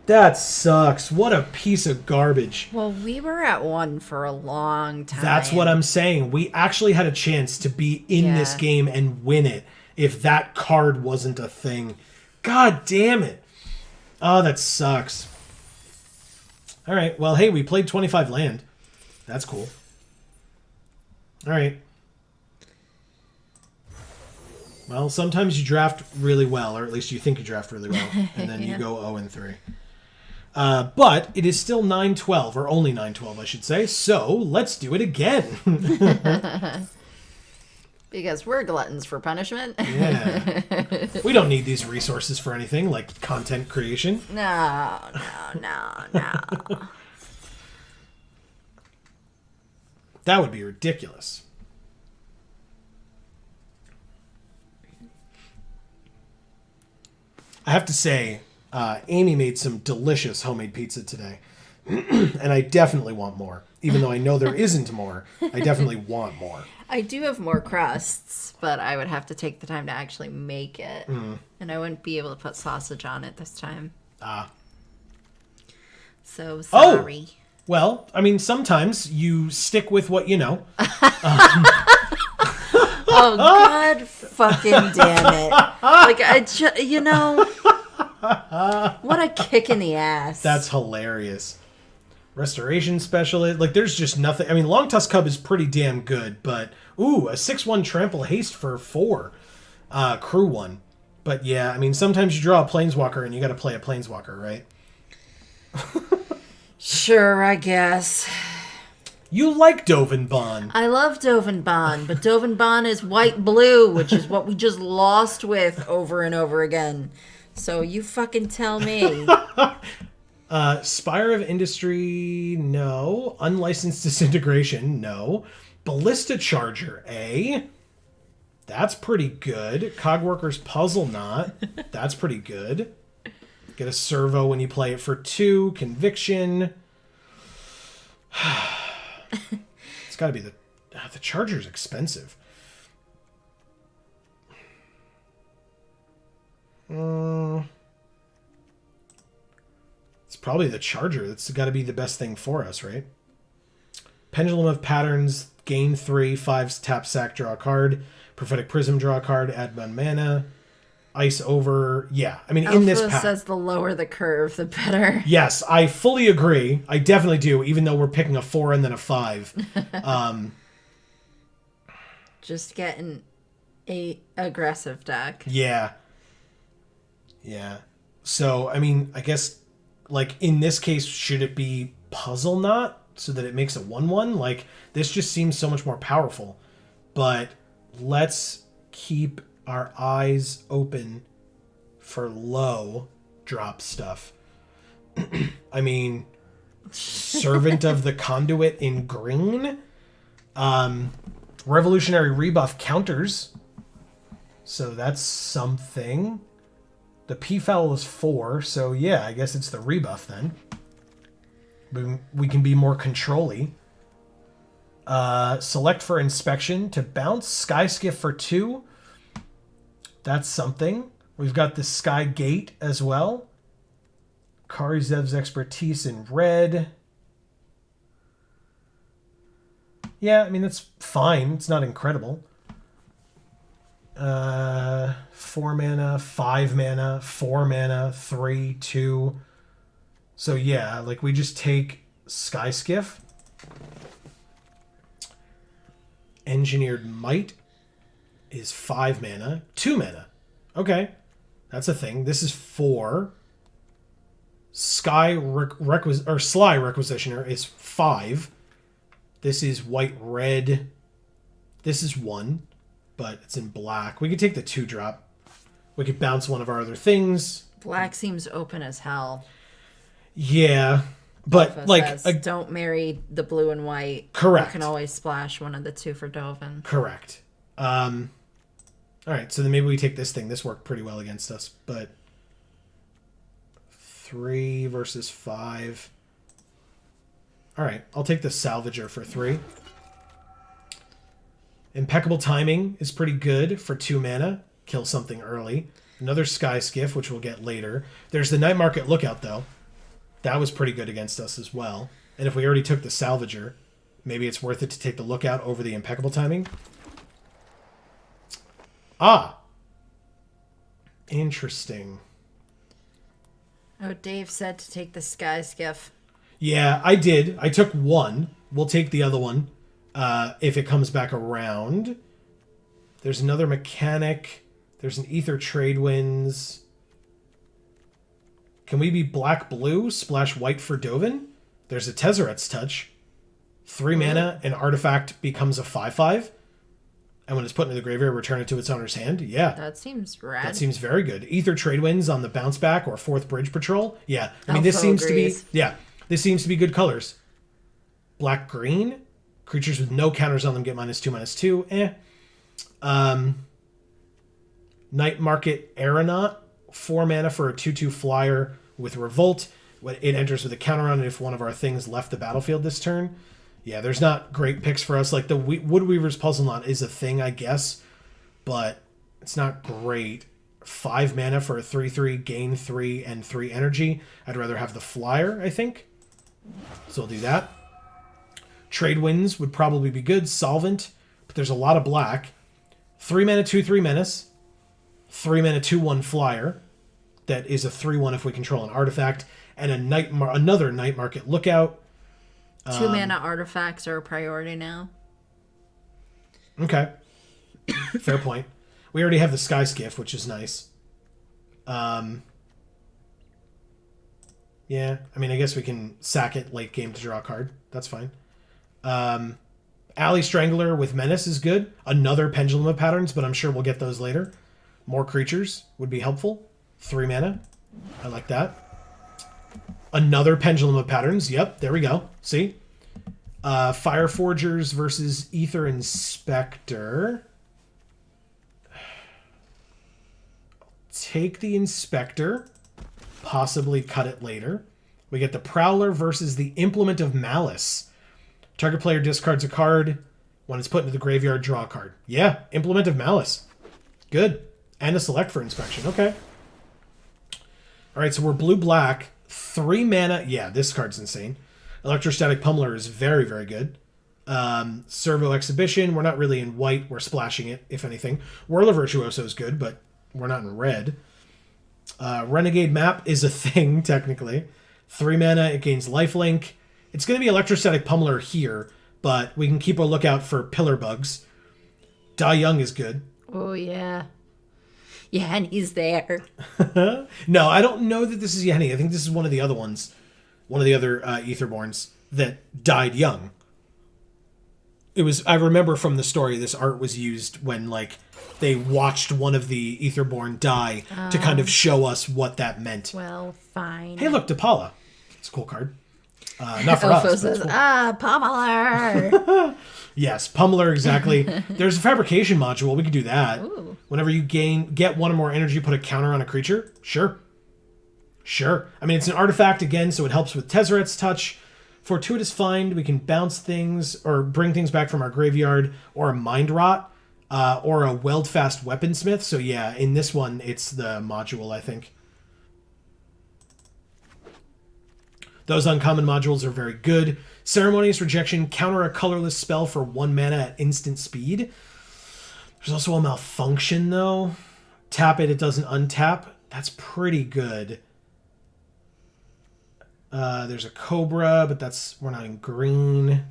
That sucks. What a piece of garbage. Well, we were at 1 for a long time. That's what I'm saying. We actually had a chance to be in this game and win it if that card wasn't a thing. God damn it. Oh, that sucks. All right. Well, hey, we played 25 land. That's cool. All right. Well, sometimes you draft really well, or at least you think you draft really well, and then you go 0-3. But it is still 9-12, or only 9-12, I should say. So let's do it again. Because we're gluttons for punishment. Yeah. We don't need these resources for anything, like content creation. No. That would be ridiculous. I have to say, Amy made some delicious homemade pizza today. And I definitely want more. Even though I know there isn't more, I definitely want more. I do have more crusts, but I would have to take the time to actually make it. And I wouldn't be able to put sausage on it this time. So sorry. Well, I mean, sometimes you stick with what you know. Oh, God fucking damn it. Like, what a kick in the ass. That's hilarious. Restoration specialist. Like, there's just nothing. I mean, Long Tusk Cub is pretty damn good, but, ooh, a 6/1 trample haste for 4. Crew 1. But yeah, I mean, sometimes you draw a Planeswalker and you gotta play a Planeswalker, right? Sure, I guess. You like Dovinbon. I love Dovinbon, but Dovinbon is white-blue, which is what we just lost with over and over again. So you fucking tell me. Spire of Industry, no. Unlicensed Disintegration, no. Ballista Charger, A. That's pretty good. Cogworker's Puzzle Knot. That's pretty good. Get a servo when you play it for 2. Conviction. It's got to be the Charger's expensive. It's probably the Charger. That's got to be the best thing for us, right? Pendulum of Patterns, gain 3, 5 tap sack, draw a card. Prophetic Prism, draw a card, add 1 mana. Ice over. Yeah, I mean, in this pack. says the lower the curve, the better. Yes, I fully agree. I definitely do, even though we're picking a 4 and then a 5. Just getting a aggressive deck. Yeah. Yeah. So, I mean, I guess, like, in this case, should it be Puzzle Knot so that it makes a 1/1? Like, this just seems so much more powerful. But let's keep our eyes open for low drop stuff. I mean, Servant of the Conduit in green. Revolutionary Rebuff counters. So that's something. The P-Foul is 4, so yeah, I guess it's the rebuff then. We can be more control-y. Select for Inspection to bounce. Sky Skiff for 2. That's something. We've got the Sky Gate as well. Karizev's Expertise in red. Yeah, I mean, that's fine. It's not incredible. 4 mana, 5 mana, 4 mana, 3, 2. So yeah, like we just take Sky Skiff. Engineered Might is 5 mana, 2 mana. Okay, that's a thing. This is 4. Sly Requisitioner is 5. This is white-red. This is 1, but it's in black. We could take the 2-drop. We could bounce one of our other things. Black seems open as hell. Yeah. But Alpha like, says, don't marry the blue and white. correct. You can always splash one of the two for Dovin. Correct. All right, so then maybe we take this thing. This worked pretty well against us, but 3 versus 5. All right, I'll take the Salvager for 3. Impeccable Timing is pretty good for 2 mana. Kill something early. Another Sky Skiff, which we'll get later. There's the Night Market Lookout, though. That was pretty good against us as well. And if we already took the Salvager, maybe it's worth it to take the Lookout over the Impeccable Timing. Ah! Interesting. Oh, Dave said to take the Sky Skiff. Yeah, I did. I took one. We'll take the other one if it comes back around. There's another mechanic. There's an Ether Trade Winds. Can we be black-blue, splash white for Dovin? There's a Tezzeret's Touch. 3 mana, an artifact becomes a 5/5. And when it's put into the graveyard, return it to its owner's hand. Yeah. That seems rad. That seems very good. Ether Trade Winds on the bounce back or 4th Bridge Patrol. Yeah. I mean, this seems agrees. to be... Yeah. This seems to be good colors. Black-green. Creatures with no counters on them get -2/-2. Night Market Aeronaut. 4 mana for a 2/2 flyer with Revolt. It enters with a counter on it if one of our things left the battlefield this turn. Yeah, there's not great picks for us. Like the Woodweaver's Puzzle Knot is a thing, I guess, but it's not great. 5 mana for a 3/3, gain 3 and 3 energy. I'd rather have the flyer, I think. So I'll do that. Trade Winds would probably be good. Solvent, but there's a lot of black. 3 mana, 2/3 menace. 3 mana, 2/1 flyer. That is a 3/1 if we control an artifact. And another Night Market Lookout. 2 mana artifacts are a priority now. Okay. Fair point. We already have the Sky Skiff, which is nice. Yeah, I mean, I guess we can sack it late game to draw a card. That's fine. Alley Strangler with Menace is good. Another Pendulum of Patterns, but I'm sure we'll get those later. More creatures would be helpful. 3 mana. I like that. Another Pendulum of Patterns. Yep, there we go. See? Fire Forgers versus Ether Inspector. Take the Inspector. Possibly cut it later. We get the Prowler versus the Implement of Malice. Target player discards a card. When it's put into the graveyard, draw a card. Yeah, Implement of Malice. Good. And a Select for Inspection. Okay. All right, so we're blue-black. 3 mana. Yeah, this card's insane. Electrostatic Pummeler is very, very good. Servo Exhibition. We're not really in white. We're splashing it, if anything. Whirler Virtuoso is good, but we're not in red. Renegade Map is a thing, technically. 3 mana. It gains lifelink. It's going to be Electrostatic Pummeler here, but we can keep a lookout for Pillar Bugs. Die Young is good. Oh, yeah. Yanni's there. No, I don't know that this is Yanni. I think this is one of the other ones. One of the other Etherborns that died young. It was, I remember from the story, this art was used when, like, they watched one of the Etherborn die to kind of show us what that meant. Well, fine. Hey, look, Depala. It's a cool card. Not for us. Says, cool. Pummeler. Yes, Pummeler, exactly. There's a fabrication module. We could do that. Ooh. Whenever you get 1 or more energy, put a counter on a creature. Sure. I mean, it's an artifact again, so it helps with Tezzeret's Touch. Fortuitous Find, we can bounce things or bring things back from our graveyard, or a Mind Rot, or a Weldfast Weaponsmith. So yeah, in this one, it's the module, I think. Those uncommon modules are very good. Ceremonious Rejection, counter a colorless spell for 1 mana at instant speed. There's also a Malfunction, though. Tap it doesn't untap. That's pretty good. There's a Cobra, but we're not in green.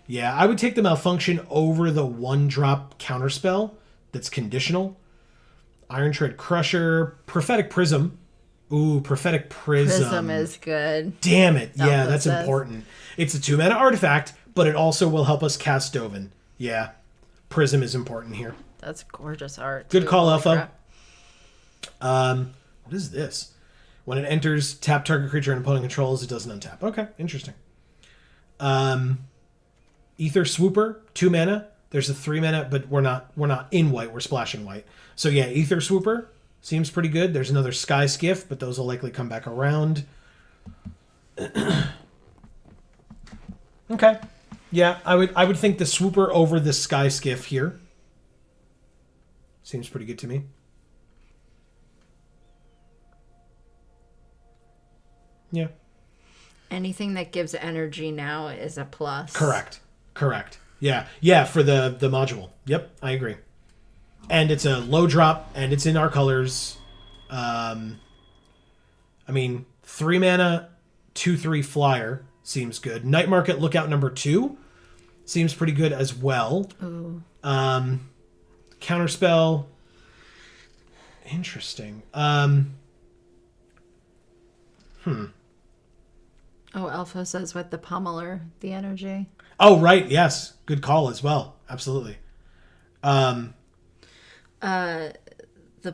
Yeah, I would take the Malfunction over the 1-drop counterspell that's conditional. Iron Tread Crusher, Prophetic Prism. Ooh, Prophetic Prism. Prism is good. Damn it. Yeah, that's says. important. It's a 2-mana artifact, but it also will help us cast Dovin. Yeah, Prism is important here. That's gorgeous art. Good too. call, Holy Alpha. crap. What is this? When it enters, tap target creature and opponent controls. It doesn't untap. Okay, interesting. Ether Swooper, 2 mana. There's a 3 mana, but we're not in white. We're splashing white. So yeah, Ether Swooper seems pretty good. There's another Sky Skiff, but those will likely come back around. Okay. Yeah, I would think the Swooper over the Sky Skiff here. Seems pretty good to me. Yeah. Anything that gives energy now is a plus. Correct. Yeah, for the module. Yep, I agree. And it's a low drop, and it's in our colors. 3 mana, 2/3 flyer seems good. Night Market Lookout number 2 seems pretty good as well. Ooh. Counterspell. Interesting. Oh, Alpha says with the Pummeler, the energy. Oh, right. Yes. Good call as well. Absolutely. The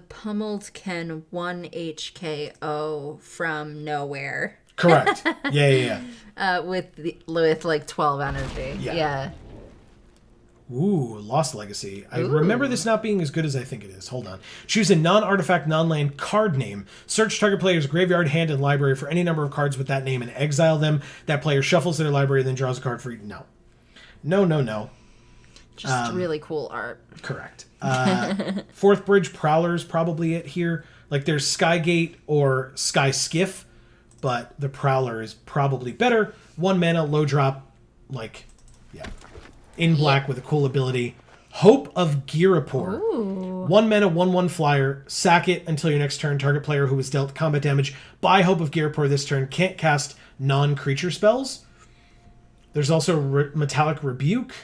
Pummeled can 1 HKO from nowhere. Correct. Yeah. With like 12 energy. Yeah. Ooh, Lost Legacy. I remember this not being as good as I think it is. Hold on. Choose a non-artifact, non-land card name. Search target player's graveyard, hand, and library for any number of cards with that name and exile them. That player shuffles their library and then draws a card for you. No. Just really cool art. Correct. Fourth Bridge Prowler is probably it here. Like there's Skygate or Sky Skiff, but the Prowler is probably better. 1 mana, low drop, in black with a cool ability. Hope of Girapur. Ooh. 1 mana, 1/1 flyer. Sack it until your next turn. Target player who is dealt combat damage by Hope of Girapur this turn can't cast non-creature spells. There's also Metallic Rebuke.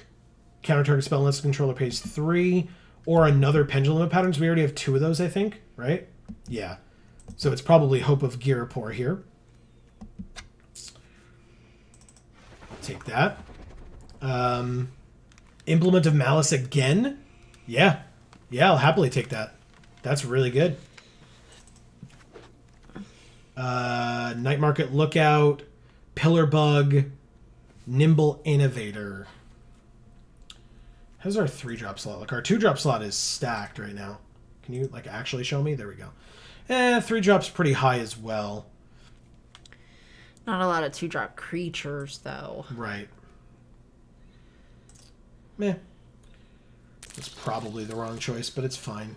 Counter target spell unless the controller pays 3. Or another Pendulum of Patterns. We already have 2 of those, I think. Right? Yeah. So it's probably Hope of Girapur here. Take that. Implement of Malice again? Yeah, I'll happily take that. That's really good. Night Market Lookout, Pillar Bug, Nimble Innovator. How's our 3-drop slot? Like our 2-drop slot is stacked right now. Can you actually show me? There we go. 3-drop's pretty high as well. Not a lot of 2-drop creatures though. Right. Meh. That's probably the wrong choice, but it's fine.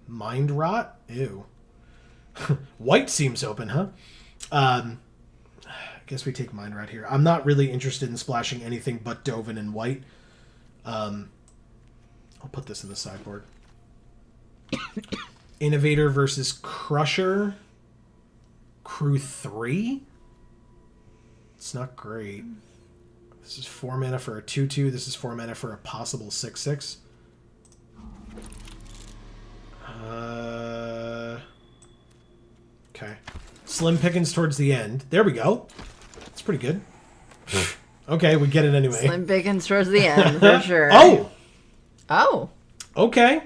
Mind Rot? Ew. White seems open, huh? I guess we take Mind Rot here. I'm not really interested in splashing anything but Dovin and white. I'll put this in the sideboard. Innovator versus Crusher. Crew 3? It's not great. This is 4 mana for a 2/2. This is 4 mana for a possible 6/6. Okay. Slim pickings towards the end. There we go. That's pretty good. Okay, we get it anyway. Slim pickings towards the end, for sure. Oh! Okay.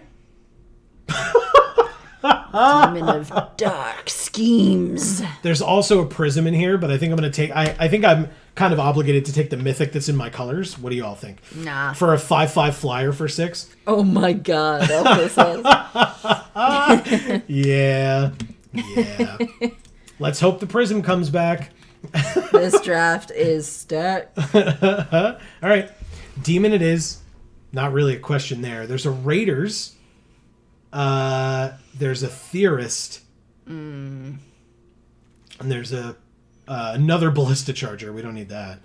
Demon of dark schemes. There's also a prism in here, but I think I'm going to take... I think I'm kind of obligated to take the mythic that's in my colors. What do you all think? Nah. For a 5/5 flyer for 6? Oh my god, Elvis says. Yeah. Let's hope the prism comes back. This draft is stacked. All right. Demon it is. Not really a question there. There's a Raiders. There's a Theorist. And there's another Ballista Charger. We don't need that.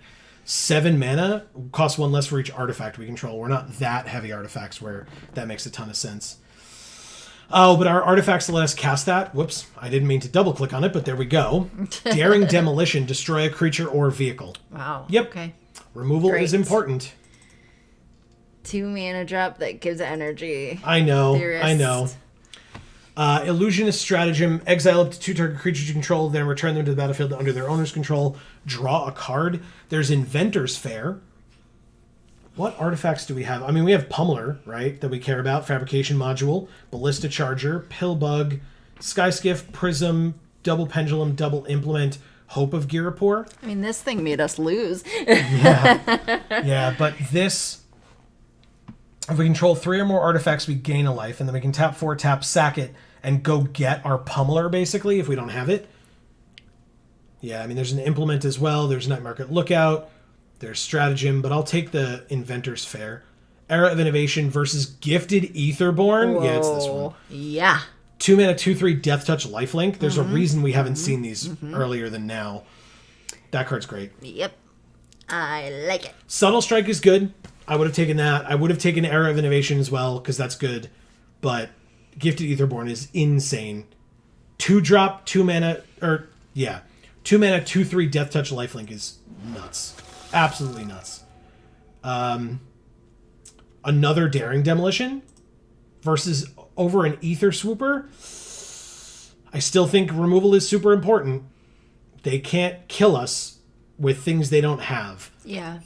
7 mana. Costs 1 less for each artifact we control. We're not that heavy artifacts where that makes a ton of sense. Oh, but our artifacts let us cast that. Whoops. I didn't mean to double click on it, but there we go. Daring Demolition. Destroy a creature or vehicle. Wow. Yep. Okay. Removal is important. 2 mana drop that gives energy. I know. Theorist. I know. Illusionist Stratagem. Exile up to 2 target creatures you control, then return them to the battlefield under their owner's control. Draw a card. There's Inventor's Fair. What artifacts do we have? I mean, we have Pummeler, right, that we care about. Fabrication Module. Ballista Charger. Pillbug. Sky Skiff, Prism, Double Pendulum, Double Implement, Hope of Girapur. I mean, this thing made us lose. Yeah, but this... If we control 3 or more artifacts, we gain a life, and then we can tap 4, tap, sack it, and go get our Pummeler, basically, if we don't have it. Yeah, I mean, there's an Implement as well. There's Night Market Lookout. There's Stratagem, but I'll take the Inventor's Fair. Era of Innovation versus Gifted Aetherborn. Whoa. Yeah, it's this one. Yeah. 2 mana, 2/3 Death Touch Lifelink. There's a reason we haven't seen these earlier than now. That card's great. Yep. I like it. Subtle Strike is good. I would have taken that. I would have taken Era of Innovation as well, because that's good. But Gifted Aetherborn is insane. 2-drop, 2 mana, 2 mana, 2/3 Death Touch Lifelink is nuts. Absolutely nuts. Another Daring Demolition versus over an Ether Swooper. I still think removal is super important. They can't kill us with things they don't have. Yeah.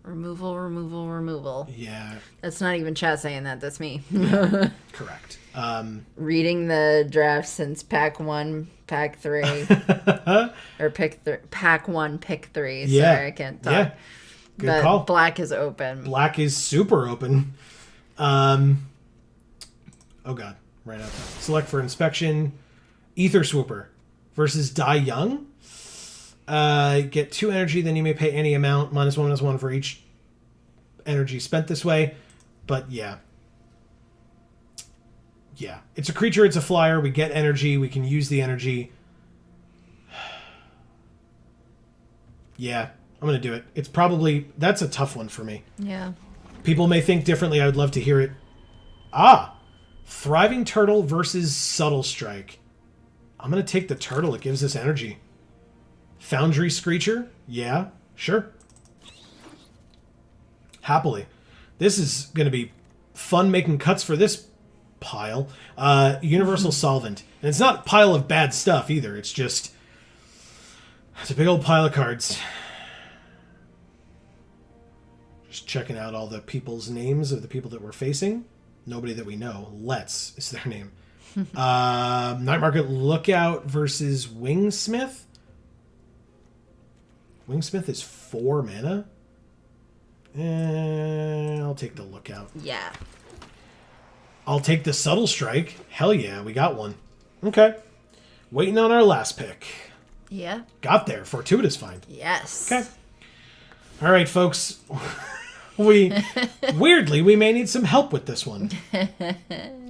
Removal. Yeah. That's not even chat saying that. That's me. Correct. Reading the draft since pack 1, pack 3. Or pack 1, pick 3. Yeah. Sorry, I can't talk. Yeah. Good but call. black is open. Black is super open. Oh god. Right up. Select for inspection. Ether Swooper versus Die Young. Get 2 energy, then you may pay any amount, -1/-1 for each energy spent this way. But yeah. Yeah. It's a creature, it's a flyer, we get energy, we can use the energy. Yeah, I'm going to do it. It's probably... That's a tough one for me. Yeah. People may think differently, I would love to hear it. Thriving Turtle versus Subtle Strike. I'm going to take the Turtle, it gives us energy. Foundry Screecher? Yeah, sure. Happily. This is going to be fun making cuts for this pile. Universal Solvent. And it's not a pile of bad stuff either. It's just... It's a big old pile of cards. Just checking out all the people's names of the people that we're facing. Nobody that we know. Let's is their name. Night Market Lookout versus Wingsmith. Wingsmith is 4 mana. I'll take the Lookout. Yeah. I'll take the Subtle Strike. Hell yeah, we got one. Okay. Waiting on our last pick. Yeah. Got there. Fortuitous find. Yes. Okay. All right, folks. We may need some help with this one.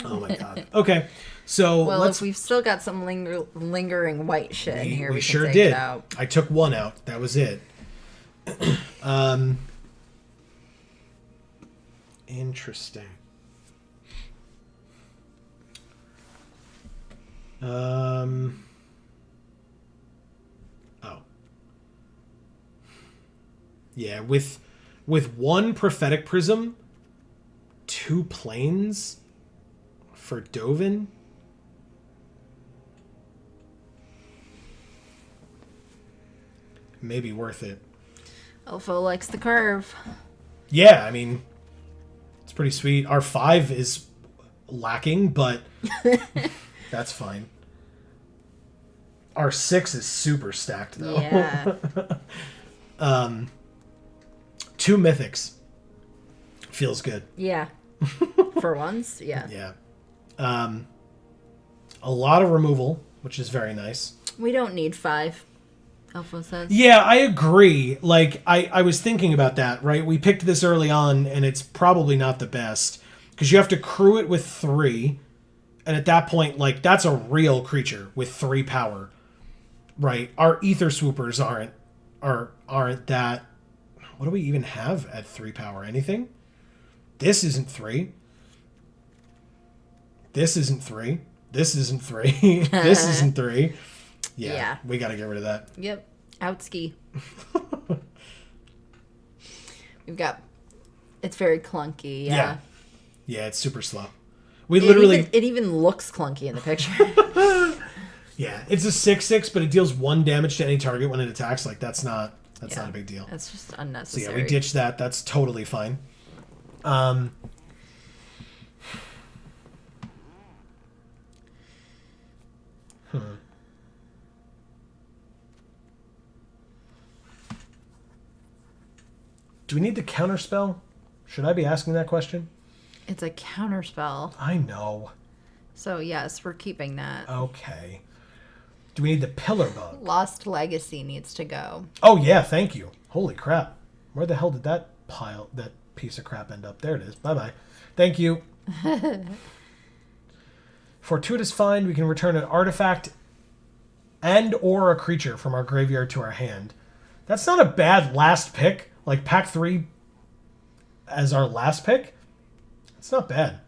Oh my god. Okay. So well, if we've still got some lingering white shit in here, we sure can take did. it out. I took one out. That was it. Interesting. Yeah, with one Prophetic Prism, 2 planes for Dovin. Maybe worth it. Elfo likes the curve. Yeah, I mean, it's pretty sweet. Our 5 is lacking, but that's fine. Our 6 is super stacked, though. Yeah. 2 mythics. Feels good. Yeah. For once, yeah. Yeah. A lot of removal, which is very nice. We don't need 5, Elfo says. Yeah, I agree. Like, I was thinking about that, right? We picked this early on, and it's probably not the best. Because you have to crew it with 3. And at that point, like, that's a real creature with 3 power. Right? Our Ether Swoopers aren't that... What do we even have at 3 power? Anything? This isn't 3. This isn't 3. This isn't 3. This isn't 3. Yeah. We got to get rid of that. Yep. Outski. We've got... It's very clunky, yeah. Yeah, it's super slow. It even looks clunky in the picture. Yeah, it's a 6/6, but it deals 1 damage to any target when it attacks. Like, that's not a big deal. That's just unnecessary. So yeah, we ditched that. That's totally fine. Do we need to counterspell? Should I be asking that question? It's a counterspell. I know. So, yes, we're keeping that. Okay. Do we need the pillar bug? Lost Legacy needs to go. Oh, yeah, thank you. Holy crap. Where the hell did that piece of crap end up? There it is. Bye-bye. Thank you. Fortuitous find, we can return an artifact and or a creature from our graveyard to our hand. That's not a bad last pick. Like, pack 3 as our last pick? It's not bad.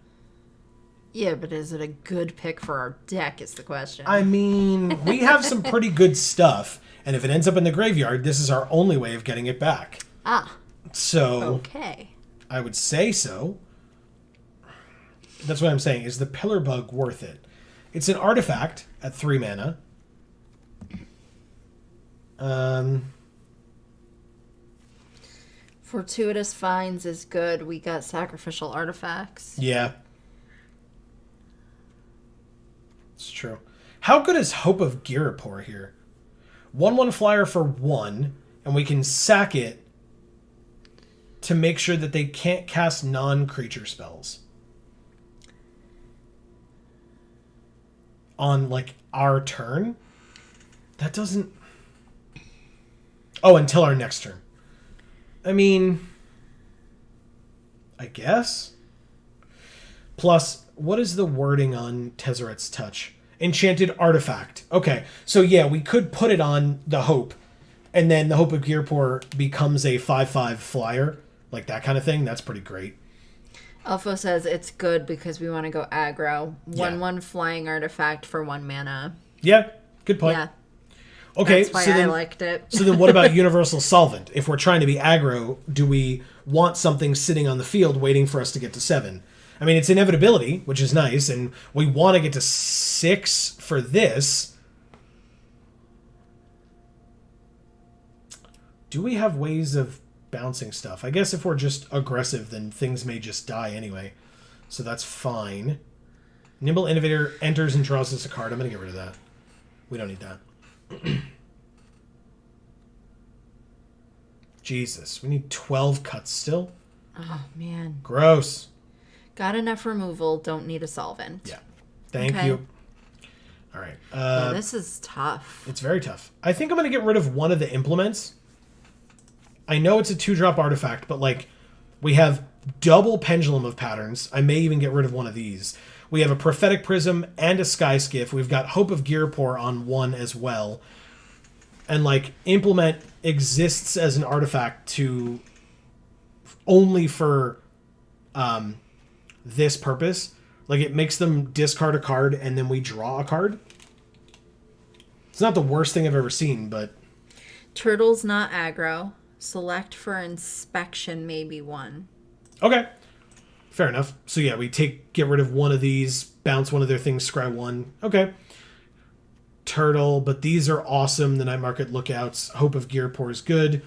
Yeah, but is it a good pick for our deck is the question. I mean, we have some pretty good stuff, and if it ends up in the graveyard, this is our only way of getting it back. Ah. So, okay. I would say so. That's what I'm saying. Is the Pillar Bug worth it? It's an artifact at 3 mana. Fortuitous finds is good. We got sacrificial artifacts. Yeah. It's true. How good is Hope of Girapor here? 1/1 flyer for 1, and we can sack it to make sure that they can't cast non-creature spells on, like, our turn. That doesn't... Oh, until our next turn. I mean, I guess. Plus, what is the wording on Tezzeret's Touch? Enchanted artifact. Okay, so yeah, we could put it on the Hope, and then the Hope of Girapor becomes a 5/5 flyer, like that kind of thing. That's pretty great. Alpha says it's good because we want to go aggro. 1/1 flying artifact for 1 mana. Yeah, good point. Yeah. Okay, that's why so then, I liked it. So then what about Universal Solvent? If we're trying to be aggro, do we want something sitting on the field waiting for us to get to 7? I mean, it's inevitability, which is nice, and we want to get to 6 for this. Do we have ways of bouncing stuff? I guess if we're just aggressive, then things may just die anyway. So that's fine. Nimble Innovator enters and draws us a card. I'm going to get rid of that. We don't need that. Jesus, we need 12 cuts still? Oh, man. Gross. Got enough removal, don't need a solvent. Yeah. Thank you. All right. Yeah, this is tough. It's very tough. I think I'm going to get rid of one of the implements. I know it's a 2-drop artifact, but, like, we have double Pendulum of Patterns. I may even get rid of one of these. We have a Prophetic Prism and a Sky Skiff. We've got Hope of Girapor on 1 as well. And, like, Implement exists as an artifact to... only for this purpose. Like, it makes them discard a card and then we draw a card. It's not the worst thing I've ever seen, but... Turtle's not aggro. Select for inspection, maybe 1. Okay. Fair enough. So yeah, we get rid of one of these, bounce one of their things, scry 1. Okay. Turtle, but these are awesome. The Night Market Lookouts. Hope of Girapor is good.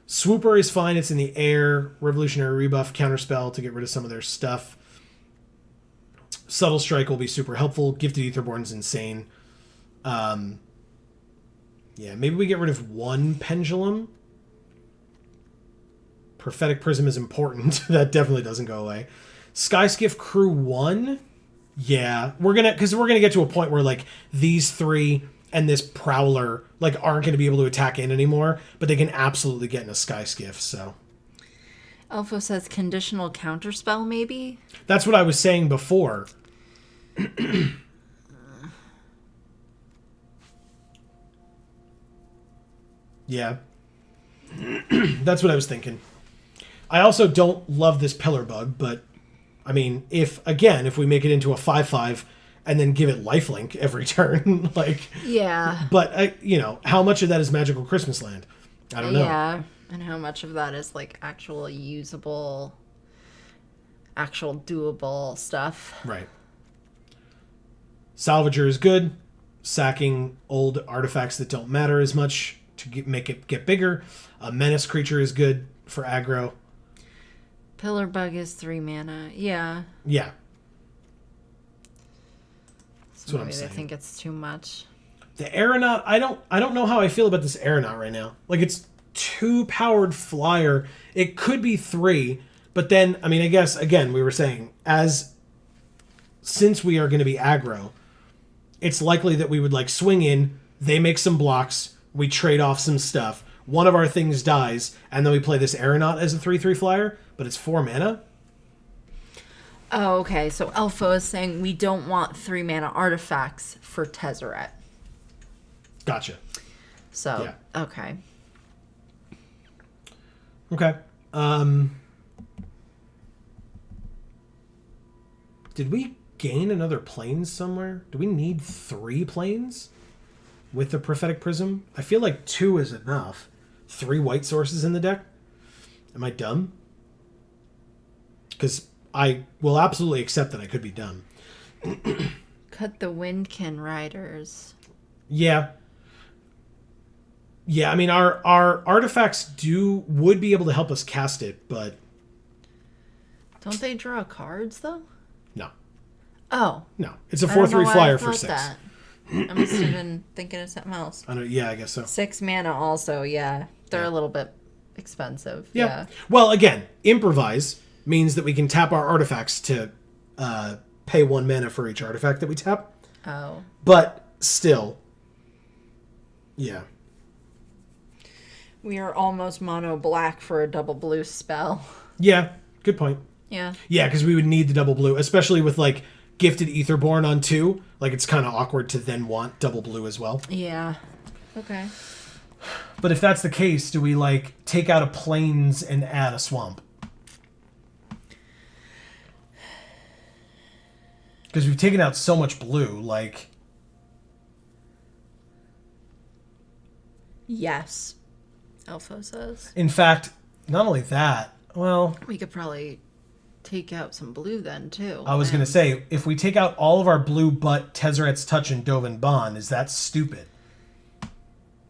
Swooper is fine. It's in the air. Revolutionary Rebuff, Counterspell to get rid of some of their stuff. Subtle Strike will be super helpful. Gifted Aetherborn's insane. Yeah, maybe we get rid of 1 Pendulum. Prophetic Prism is important. That definitely doesn't go away. Skyskiff Crew 1. Yeah, we're gonna get to a point where, like, these 3 and this Prowler, like, aren't gonna be able to attack in anymore, but they can absolutely get in a Skyskiff. So Alpha says conditional counterspell, maybe. That's what I was saying before. Yeah. That's what I was thinking. I also don't love this Pillar Bug, but I mean, if we make it into a 5/5 and then give it lifelink every turn, like... Yeah. But, how much of that is Magical Christmas Land? I don't know. Yeah, and how much of that is, like, actual usable, actual doable stuff. Right. Salvager is good. Sacking old artifacts that don't matter as much to make it get bigger. A Menace creature is good for aggro. Pillar Bug is 3 mana. Yeah. Yeah. So maybe they think it's too much. The aeronaut, I don't know how I feel about this aeronaut right now. Like, it's 2 powered flyer. It could be 3, but then, I mean, I guess, again, we were saying, since we are going to be aggro, it's likely that we would, like, swing in, they make some blocks, we trade off some stuff, one of our things dies, and then we play this aeronaut as a 3/3 flyer, but it's 4 mana. Oh, okay. So Elfo is saying we don't want 3 mana artifacts for Tezzeret. Gotcha. So, Yeah. okay. Okay. Did we gain another plane somewhere? Do we need 3 planes with the Prophetic Prism? I feel like 2 is enough. 3 white sources in the deck? Am I dumb? Because I will absolutely accept that I could be dumb. Cut the Windkin Riders. Yeah. Yeah, I mean, our artifacts would be able to help us cast it, but... Don't they draw cards, though? No. Oh. No. It's a I don't know 4/3 why I flyer for thought 6. that. I must have been thinking of something else. Yeah, I guess so. 6 mana also, yeah. They're a little bit expensive. Yeah. Well, again, improvise means that we can tap our artifacts to pay 1 mana for each artifact that we tap. Oh. But still, yeah. We are almost mono black for a double blue spell. Yeah, good point. Yeah. Yeah, because we would need the double blue, especially with, like, Gifted Aetherborn on 2. Like, it's kind of awkward to then want double blue as well. Yeah. Okay. But if that's the case, do we, like, take out a plains and add a swamp? Because we've taken out so much blue, like... Yes. Elfo says. In fact, not only that, well... We could probably take out some blue then, too. I was going to say, if we take out all of our blue but Tezzeret's Touch and Dovin Bond, is that stupid?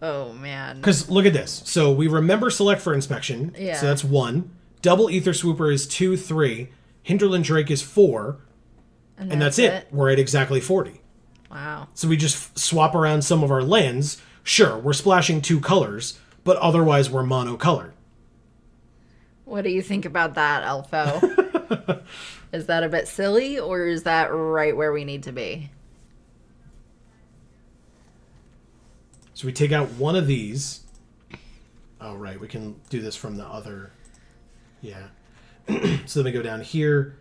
Oh, man. Because look at this. So we remember Select for Inspection. Yeah. So that's 1. Double Ether Swooper is 2, 3. Hinterland Drake is 4. And that's it. We're at exactly 40. Wow. So we just swap around some of our lands. Sure, we're splashing 2 colors, but otherwise we're monocolored. What do you think about that, Elfo? Is that a bit silly, or is that right where we need to be? So we take out one of these. Oh, right. We can do this from the other. Yeah. So then we go down here.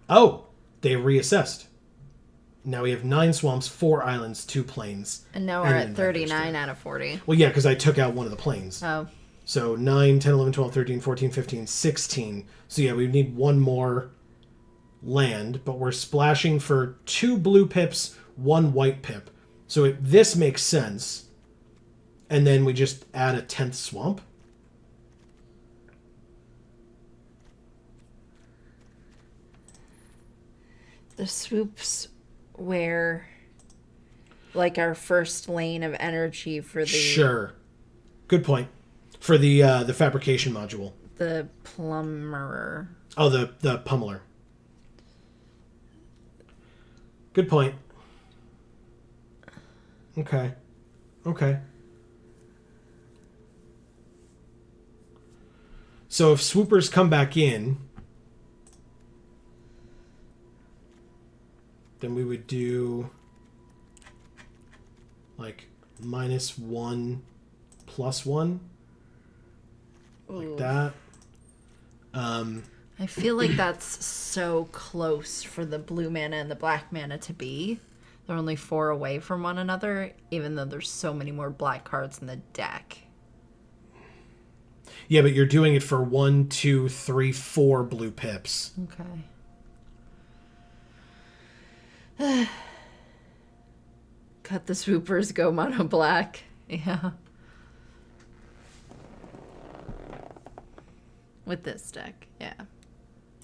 Oh, they reassessed. Now we have 9 swamps, 4 islands, 2 plains. And now we're at 39 out of 40. Well, yeah, because I took out one of the plains. Oh. So 9, 10, 11, 12, 13, 14, 15, 16. So yeah, we need 1 more land, but we're splashing for 2 blue pips, 1 white pip. So this makes sense. And then we just add a 10th swamp. The swoops where, like, our first lane of energy for the... Sure. Good point. For the fabrication module. The plumber. Oh, the pummeler. Good point. Okay. Okay. So if swoopers come back in, then we would do like -1 +1. Like Ooh. that. I feel like that's so close for the blue mana and the black mana to be. They're only 4 away from one another, even though there's so many more black cards in the deck. Yeah, but you're doing it for 1, 2, 3, 4 blue pips. Okay. Cut the swoopers, go mono black. Yeah. With this deck, yeah.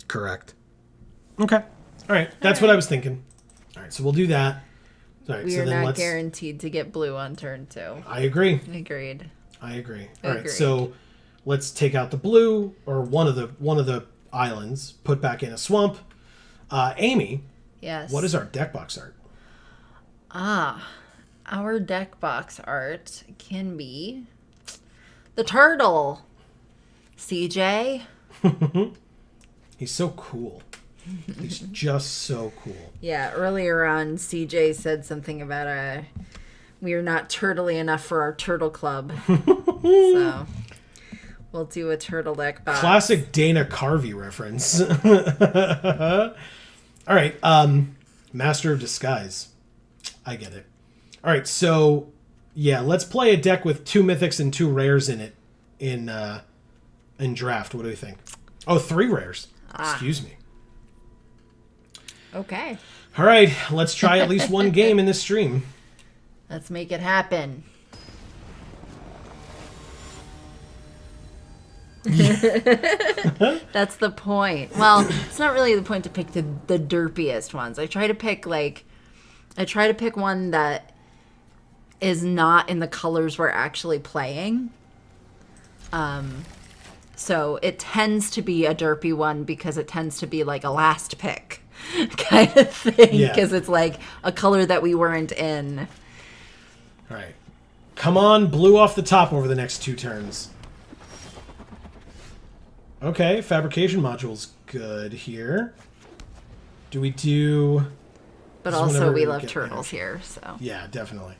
Correct. Okay. All right. That's what I was thinking. All right, so we'll do that. All right, We so are then not guaranteed to get blue on turn 2. I agree. Agreed. I agree. All right, Agreed. so let's take out the blue or one of the islands, put back in a swamp. Amy, Yes. what is our deck box art? our deck box art can be the turtle. CJ. He's so cool. He's just so cool. Yeah, earlier on, CJ said something about we are not turtly enough for our turtle club. So we'll do a turtle deck box. Classic Dana Carvey reference. All right, Master of Disguise. I get it. All right, so yeah, let's play a deck with 2 mythics and 2 rares in it in draft. What do you think? Oh, 3 rares. Excuse me. Okay. All right, let's try at least one game in this stream. Let's make it happen. That's the point. Well, it's not really the point to pick the derpiest ones. I try to pick one that is not in the colors we're actually playing. So it tends to be a derpy one because it tends to be like a last pick kind of thing because it's like a color that we weren't in. All right. Come on, blue off the top over the next 2 turns. Okay, fabrication module's good here. Do we do... But also we love turtles here, so... Yeah, definitely.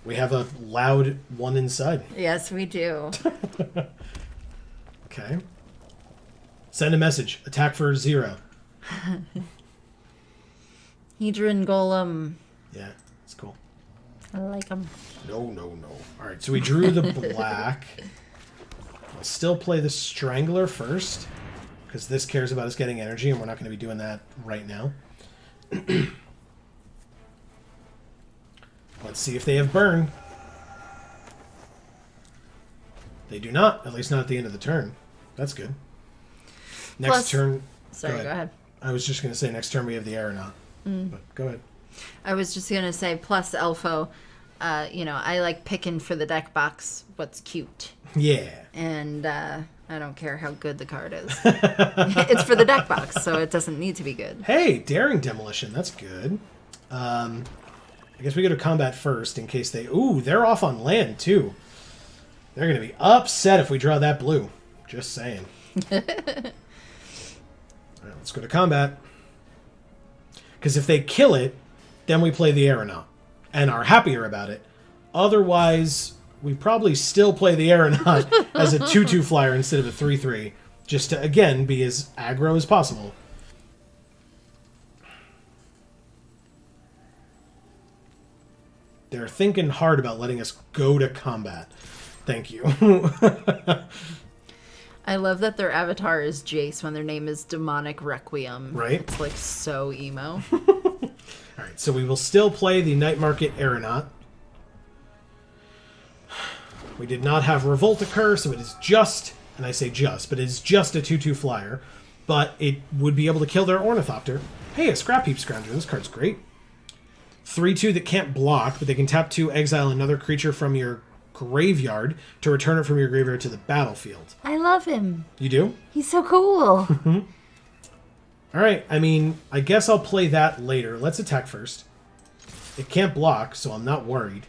We have a loud one inside. Yes, we do. Okay. Send a message. Attack for 0. Hedron Golem. Yeah, it's cool. I like them. No. All right, so we drew the black. I'll still play the Strangler first, because this cares about us getting energy, and we're not going to be doing that right now. Let's see if they have burn. They do not, at least not at the end of the turn. That's good. Next turn... Sorry, go ahead. I was just going to say next turn we have the Aeronaut. But go ahead. I was just going to say, plus Elfo, I like picking for the deck box what's cute. Yeah. And I don't care how good the card is. It's for the deck box, so it doesn't need to be good. Hey, Daring Demolition. That's good. I guess we go to combat first in case they... Ooh, they're off on land, too. They're going to be upset if we draw that blue. Just saying. All right, let's go to combat. Because if they kill it, then we play the Aeronaut and are happier about it. Otherwise, we probably still play the Aeronaut as a 2/2 flyer instead of a 3/3, just to, again, be as aggro as possible. They're thinking hard about letting us go to combat. Thank you. I love that their avatar is Jace when their name is Demonic Requiem. Right? It's like so emo. Alright, so we will still play the Night Market Aeronaut. We did not have Revolt occur, so it is just, and I say just, but it is just a 2/2 flyer. But it would be able to kill their Ornithopter. Hey, a Scrap Heap Scrounger. This card's great. 3/2 that can't block, but they can tap 2, exile another creature from your graveyard to return it from your graveyard to the battlefield. I love him. You do? He's so cool. Alright, I mean, I guess I'll play that later. Let's attack first. It can't block, so I'm not worried.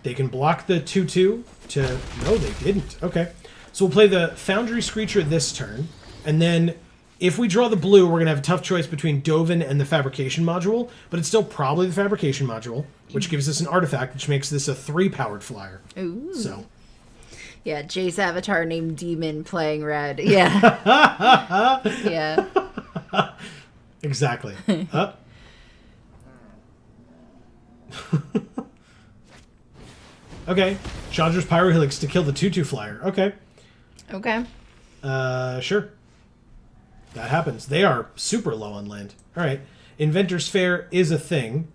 They can block the 2/2 to... No, they didn't. Okay. So we'll play the Foundry Screecher this turn, and then if we draw the blue, we're going to have a tough choice between Dovin and the Fabrication Module, but it's still probably the Fabrication Module, which gives us an artifact, which makes this a 3-powered flyer. Ooh. So... Yeah, Jace avatar named Demon playing red. Yeah. Yeah. Exactly. Okay. Chandra's Pyrohelix to kill the 2/2 flyer. Okay. Okay. Sure. That happens. They are super low on land. All right. Inventor's Fair is a thing.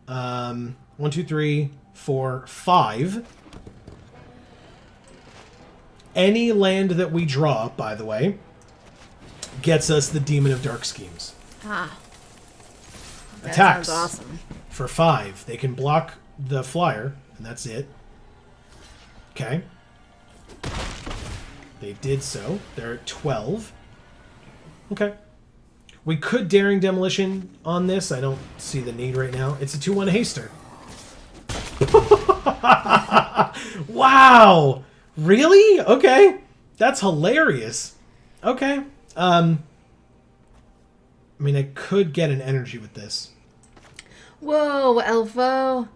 1, 2, 3, 4, 5. Any land that we draw, by the way, gets us the Demon of Dark Schemes. Ah. That Attacks. sounds awesome. For 5. They can block the flyer, and that's it. Okay. They did so. They're at 12. Okay. We could Daring Demolition on this. I don't see the need right now. It's a 2/1 haster. Wow. Really? Okay. That's hilarious. Okay. I mean, I could get an energy with this. Whoa, Elfo.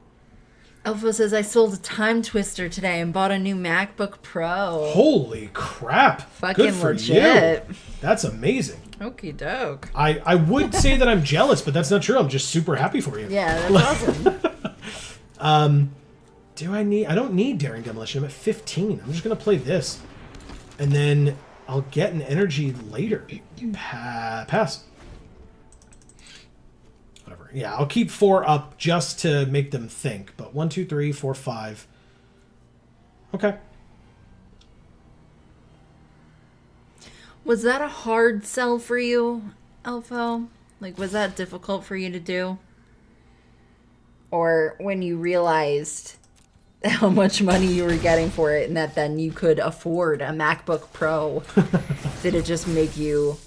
Elfo says, I sold a Time Twister today and bought a new MacBook Pro. Holy crap. Fucking Good for legit. you. That's amazing. Okie doke. I would say that I'm jealous, but that's not true. I'm just super happy for you. Yeah, that's awesome. I don't need Daring Demolition. I'm at 15. I'm just going to play this. And then I'll get an energy later. Pass. Whatever. Yeah, I'll keep 4 up just to make them think. But 1, 2, 3, 4, 5. Okay. Was that a hard sell for you, Elfo? Like, was that difficult for you to do? Or when you realized how much money you were getting for it and that then you could afford a MacBook Pro, did it just make you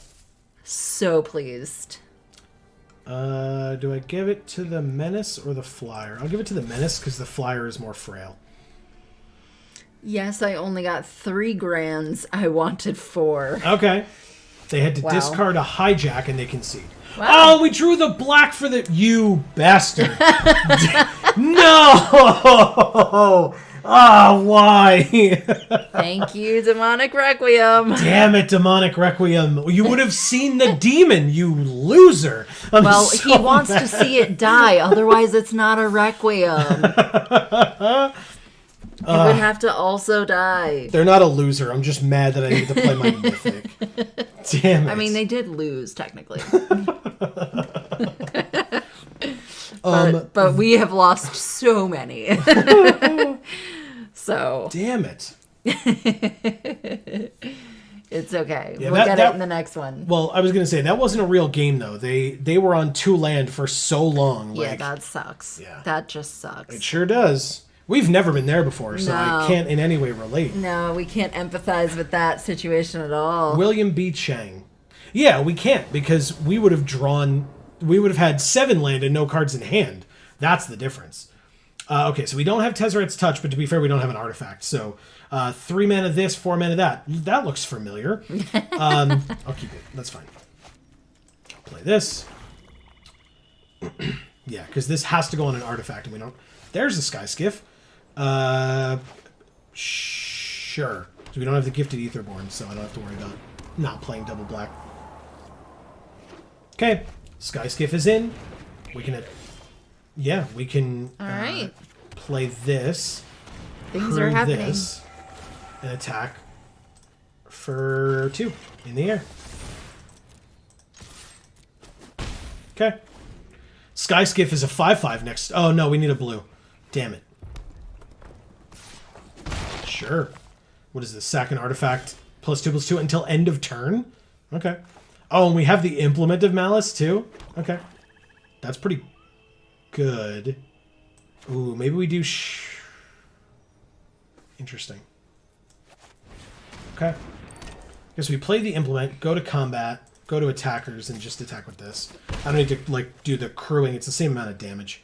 so pleased? Do I give it to the Menace or the Flyer? I'll give it to the Menace because the Flyer is more frail. Yes, I only got 3 grands. I wanted 4. Okay. They had to Wow. discard a hijack and they concede. Wow. Oh, we drew the black for the... You bastard. No! Ah, why? Thank you, Demonic Requiem. Damn it, Demonic Requiem. You would have seen the demon, you loser. Well, he wants to see it die. Otherwise, it's not a Requiem. It would have to also die. They're not a loser. I'm just mad that I need to play my Mythic. Damn it. I mean, they did lose, technically. But we have lost so many. So. Damn it. It's okay. Yeah, We'll get it in the next one. Well, I was going to say, that wasn't a real game, though. They were on 2 land for so long. Yeah, like, that sucks. Yeah. That just sucks. It sure does. We've never been there before, so No. I can't in any way relate. No, we can't empathize with that situation at all. William B. Chang. Yeah, we can't, because we would have had 7 land and no cards in hand. That's the difference. Okay, so we don't have Tezzeret's Touch, but to be fair, we don't have an artifact. So 3 mana this, 4 mana that. That looks familiar. I'll keep it. That's fine. I'll play this. Yeah, because this has to go on an artifact, and we don't... There's a Sky Skiff. Sure. So we don't have the Gifted Aetherborn, so I don't have to worry about not playing double black. Okay, Sky Skiff is in. We can... Yeah, we can All right. play this. Things crew are happening. This, and attack for 2 in the air. Okay. Sky Skiff is a 5/5 next... Oh, no, we need a blue. Damn it. Sure. What is this? Sack an artifact +2/+2 until end of turn? Okay. Oh, and we have the Implement of Malice, too? Okay. That's pretty good. Ooh, maybe we do... Interesting. Okay. Guess we play the Implement, go to combat, go to attackers, and just attack with this. I don't need to, like, do the crewing. It's the same amount of damage.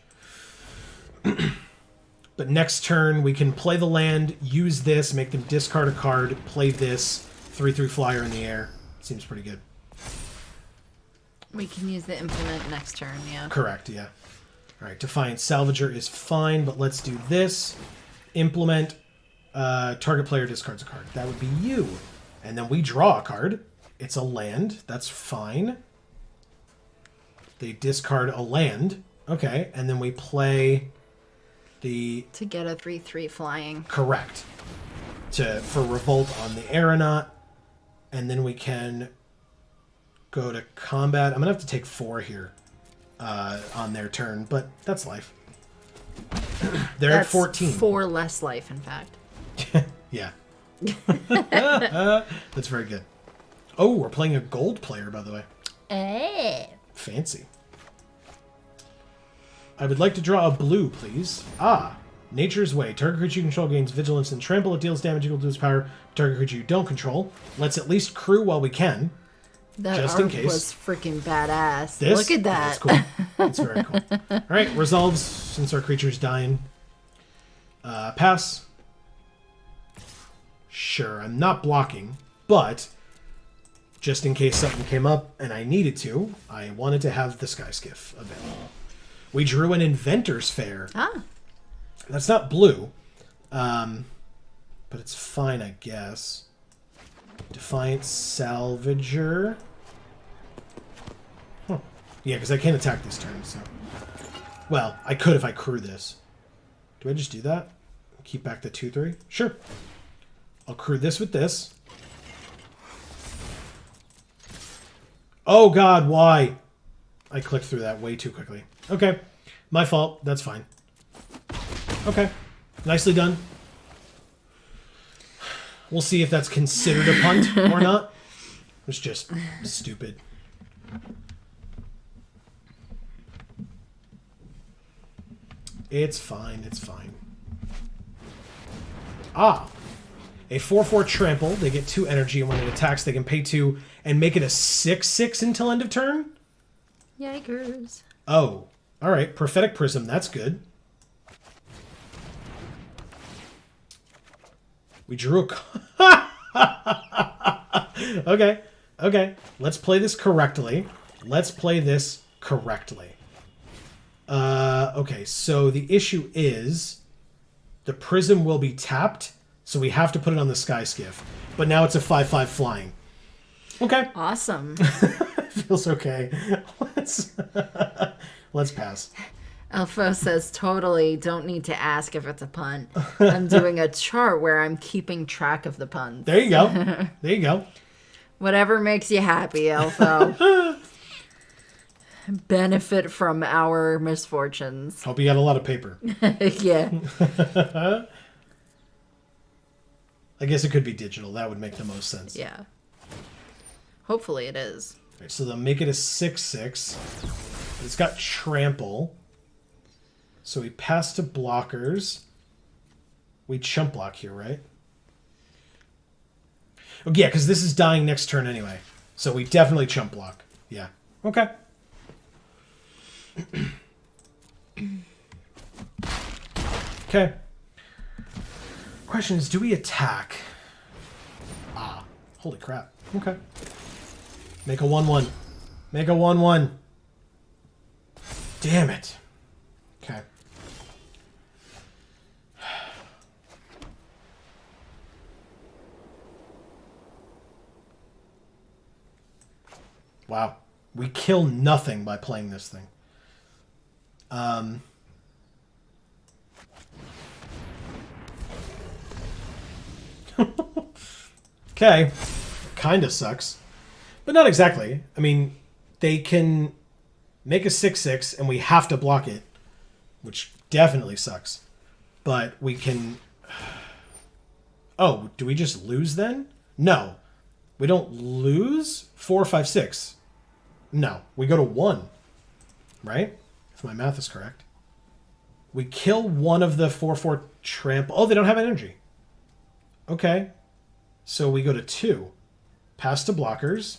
But next turn, we can play the land, use this, make them discard a card, play this, 3/3 flyer in the air. Seems pretty good. We can use the implement next turn, yeah. Correct, yeah. Alright, Defiant Salvager is fine, but let's do this. Implement, target player discards a card. That would be you. And then we draw a card. It's a land. That's fine. They discard a land. Okay, and then we play the... To get a 3/3 flying. Correct. For Revolt on the Aeronaut. And then we can go to combat. I'm going to have to take 4 here on their turn, but that's life. They're at 14. 4 less life, in fact. Yeah. That's very good. Oh, we're playing a gold player, by the way. Eh. Fancy. I would like to draw a blue, please. Ah, Nature's Way. Target creature you control gains vigilance and trample. It deals damage equal to its power. Target creature you don't control. Let's at least crew while we can. That Just in art case. was freaking badass. This? Look at that. That's cool. It's very cool. All right, resolves since our creature's dying. Pass. Sure, I'm not blocking, but just in case something came up and I needed to, I wanted to have the Sky Skiff available. We drew an Inventor's Fair. Ah. That's not blue, but it's fine, I guess. Defiant Salvager. Huh. Yeah, because I can't attack this turn, so... Well, I could if I crew this. Do I just do that? Keep back the 2/3? Sure. I'll crew this with this. Oh god, why? I clicked through that way too quickly. Okay. My fault. That's fine. Okay. Nicely done. We'll see if that's considered a punt or not. It's just stupid. It's fine. It's fine. Ah. A 4/4 trample. They get 2 energy, and when it attacks, they can pay 2 and make it a 6/6 until end of turn? Yikers. Oh. Alright. Prophetic Prism. That's good. We drew a... Okay. Okay. Let's play this correctly. Let's play this correctly. Okay. So the issue is the Prism will be tapped, so we have to put it on the Sky Skiff. But now it's a 5/5 flying. Okay. Awesome. Feels okay. Let's pass. Elfo says, totally don't need to ask if it's a pun. I'm doing a chart where I'm keeping track of the puns. There you go. There you go. Whatever makes you happy, Elfo. Benefit from our misfortunes. Hope you got a lot of paper. Yeah. I guess it could be digital. That would make the most sense. Yeah. Hopefully it is. Right, so they'll make it a 6/6. It's got trample. So we pass to blockers. We chump block here, right? Oh, yeah, because this is dying next turn anyway. So we definitely chump block. Yeah. Okay. Okay. Question is, do we attack? Ah, holy crap. Okay. Make a 1/1. Make a 1/1. Damn it. Okay. Wow. We kill nothing by playing this thing. Okay. Kinda sucks. But not exactly. I mean, they can make a 6/6 and we have to block it, which definitely sucks. But we can... Oh, do we just lose then? No. We don't lose 4, 5, 6. No. We go to 1. Right? If my math is correct. We kill one of the 4/4 trample. Oh, they don't have energy. Okay. So we go to 2. Pass to blockers.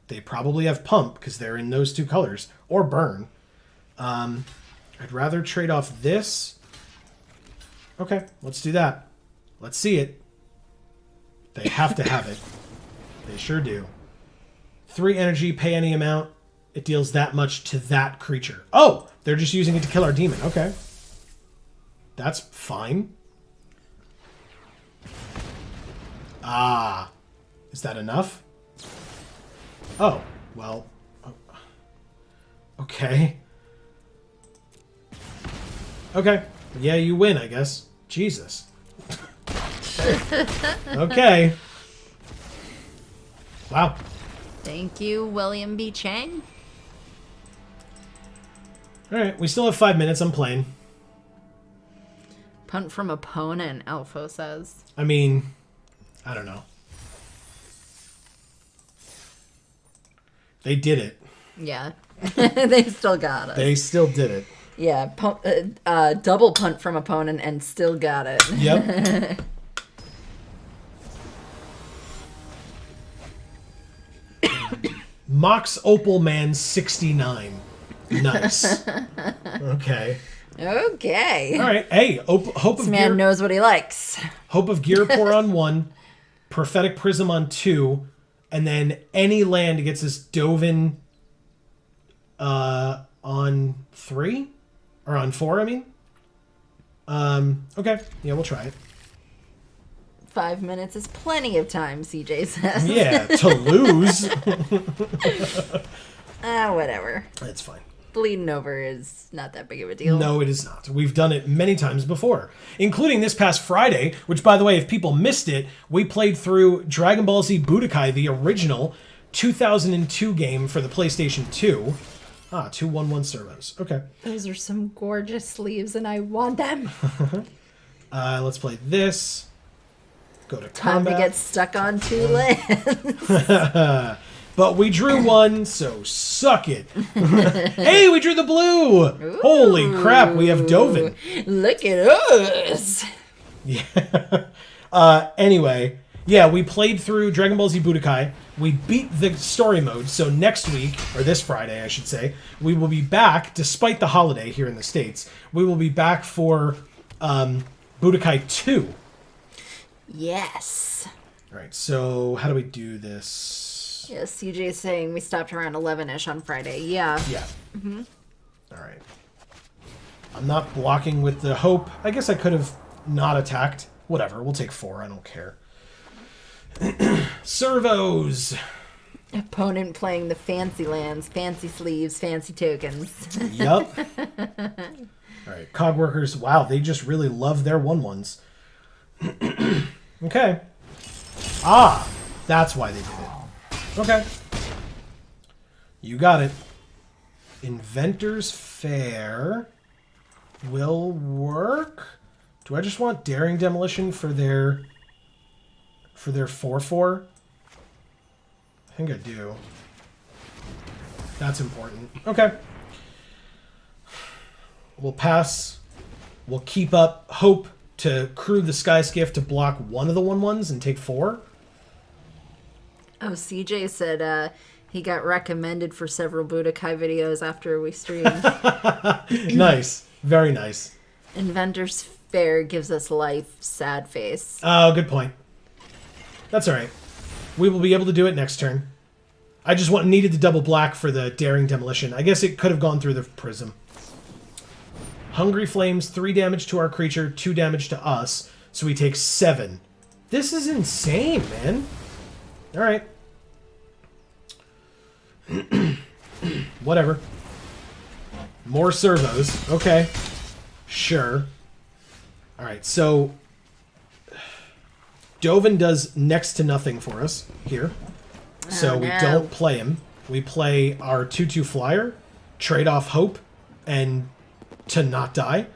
They probably have pump because they're in those 2 colors. Or burn. I'd rather trade off this. Okay, let's do that. Let's see it. They have to have it. They sure do. 3 energy, pay any amount. It deals that much to that creature. Oh, they're just using it to kill our demon. Okay. That's fine. Ah. Is that enough? Oh, well. Okay. Okay. Yeah, you win, I guess. Jesus. Okay. Wow. Thank you, William B. Chang. Alright, we still have 5 minutes. I'm playing. Punt from opponent, Elfo says. I mean, I don't know. They did it. Yeah. They still got us. They still did it. Yeah, double punt from opponent and still got it. Yep. Mox Opal Man 69. Nice. Okay. Okay. All right. Hey, hope This of man gear. knows what he likes. Hope of Gearpore on 1, Prophetic Prism on 2, and then any land gets us Dovin on 3? Or on 4, I mean? Okay. Yeah, we'll try it. 5 minutes is plenty of time, CJ says. Yeah, to lose. Whatever. That's fine. Bleeding over is not that big of a deal. No, it is not. We've done it many times before, including this past Friday, which, by the way, if people missed it, we played through Dragon Ball Z Budokai, the original 2002 game for the PlayStation 2. 2 1-1 servos. Okay. Those are some gorgeous sleeves, and I want them. Let's play this. Go to Time to combat. get stuck on 2 lands. But we drew one, so suck it. Hey, we drew the blue. Ooh. Holy crap, we have Dovin. Look at us. Yeah. Anyway, yeah, we played through Dragon Ball Z Budokai. We beat the story mode, so next week, or this Friday, I should say, we will be back, despite the holiday here in the States, we will be back for Budokai 2. Yes. All right, so how do we do this? Yes, CJ's saying we stopped around 11-ish on Friday. Yeah. Yeah. Mm-hmm. All right. I'm not blocking with the hope. I guess I could have not attacked. Whatever, we'll take 4. I don't care. Servos. Opponent playing the fancy lands, fancy sleeves, fancy tokens. Yup. All right, cog workers. Wow, they just really love their 1/1s. Okay. That's why they did it. Okay. You got it. Inventor's Fair will work. Do I just want Daring Demolition for their 4/4? I think I do. That's important. Okay. We'll pass. We'll keep up hope to crew the Sky Skiff to block one of the 1/1s and take 4. Oh, CJ said he got recommended for several Budokai videos after we streamed. Nice. Very nice. Inventor's Fair gives us life, sad face. Oh, good point. That's all right. We will be able to do it next turn. I just needed the double black for the Daring Demolition. I guess it could have gone through the Prism. Hungry Flames, 3 damage to our creature, 2 damage to us, so we take 7. This is insane, man. All right. Whatever. More servos. Okay. Sure. All right, so Dovin does next to nothing for us here. So we don't play him. We play our 2/2 flyer, trade off hope, and to not die.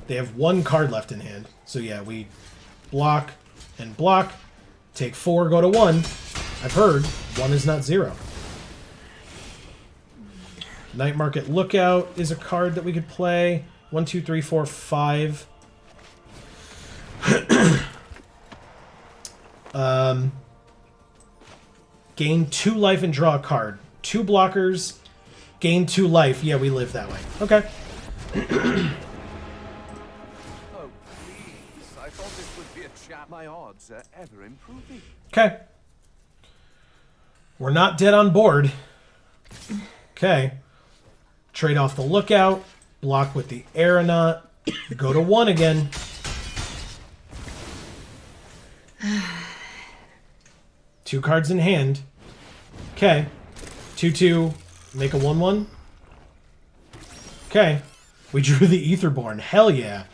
They have 1 card left in hand. So yeah, we block and block. Take 4, go to 1. I've heard 1 is not 0. Night Market Lookout is a card that we could play. 1, 2, 3, 4, 5. Gain 2 life and draw a card. 2 blockers, gain 2 life. Yeah, we live that way. Okay. Oh, please. I thought this would be a chat. My odds are ever improving. Okay. We're not dead on board. Okay. Trade off the Lookout. Block with the Aeronaut. Go to 1 again. Two cards in hand. Okay. 2/2. Make a 1/1. Okay. We drew the Aetherborn. Hell yeah.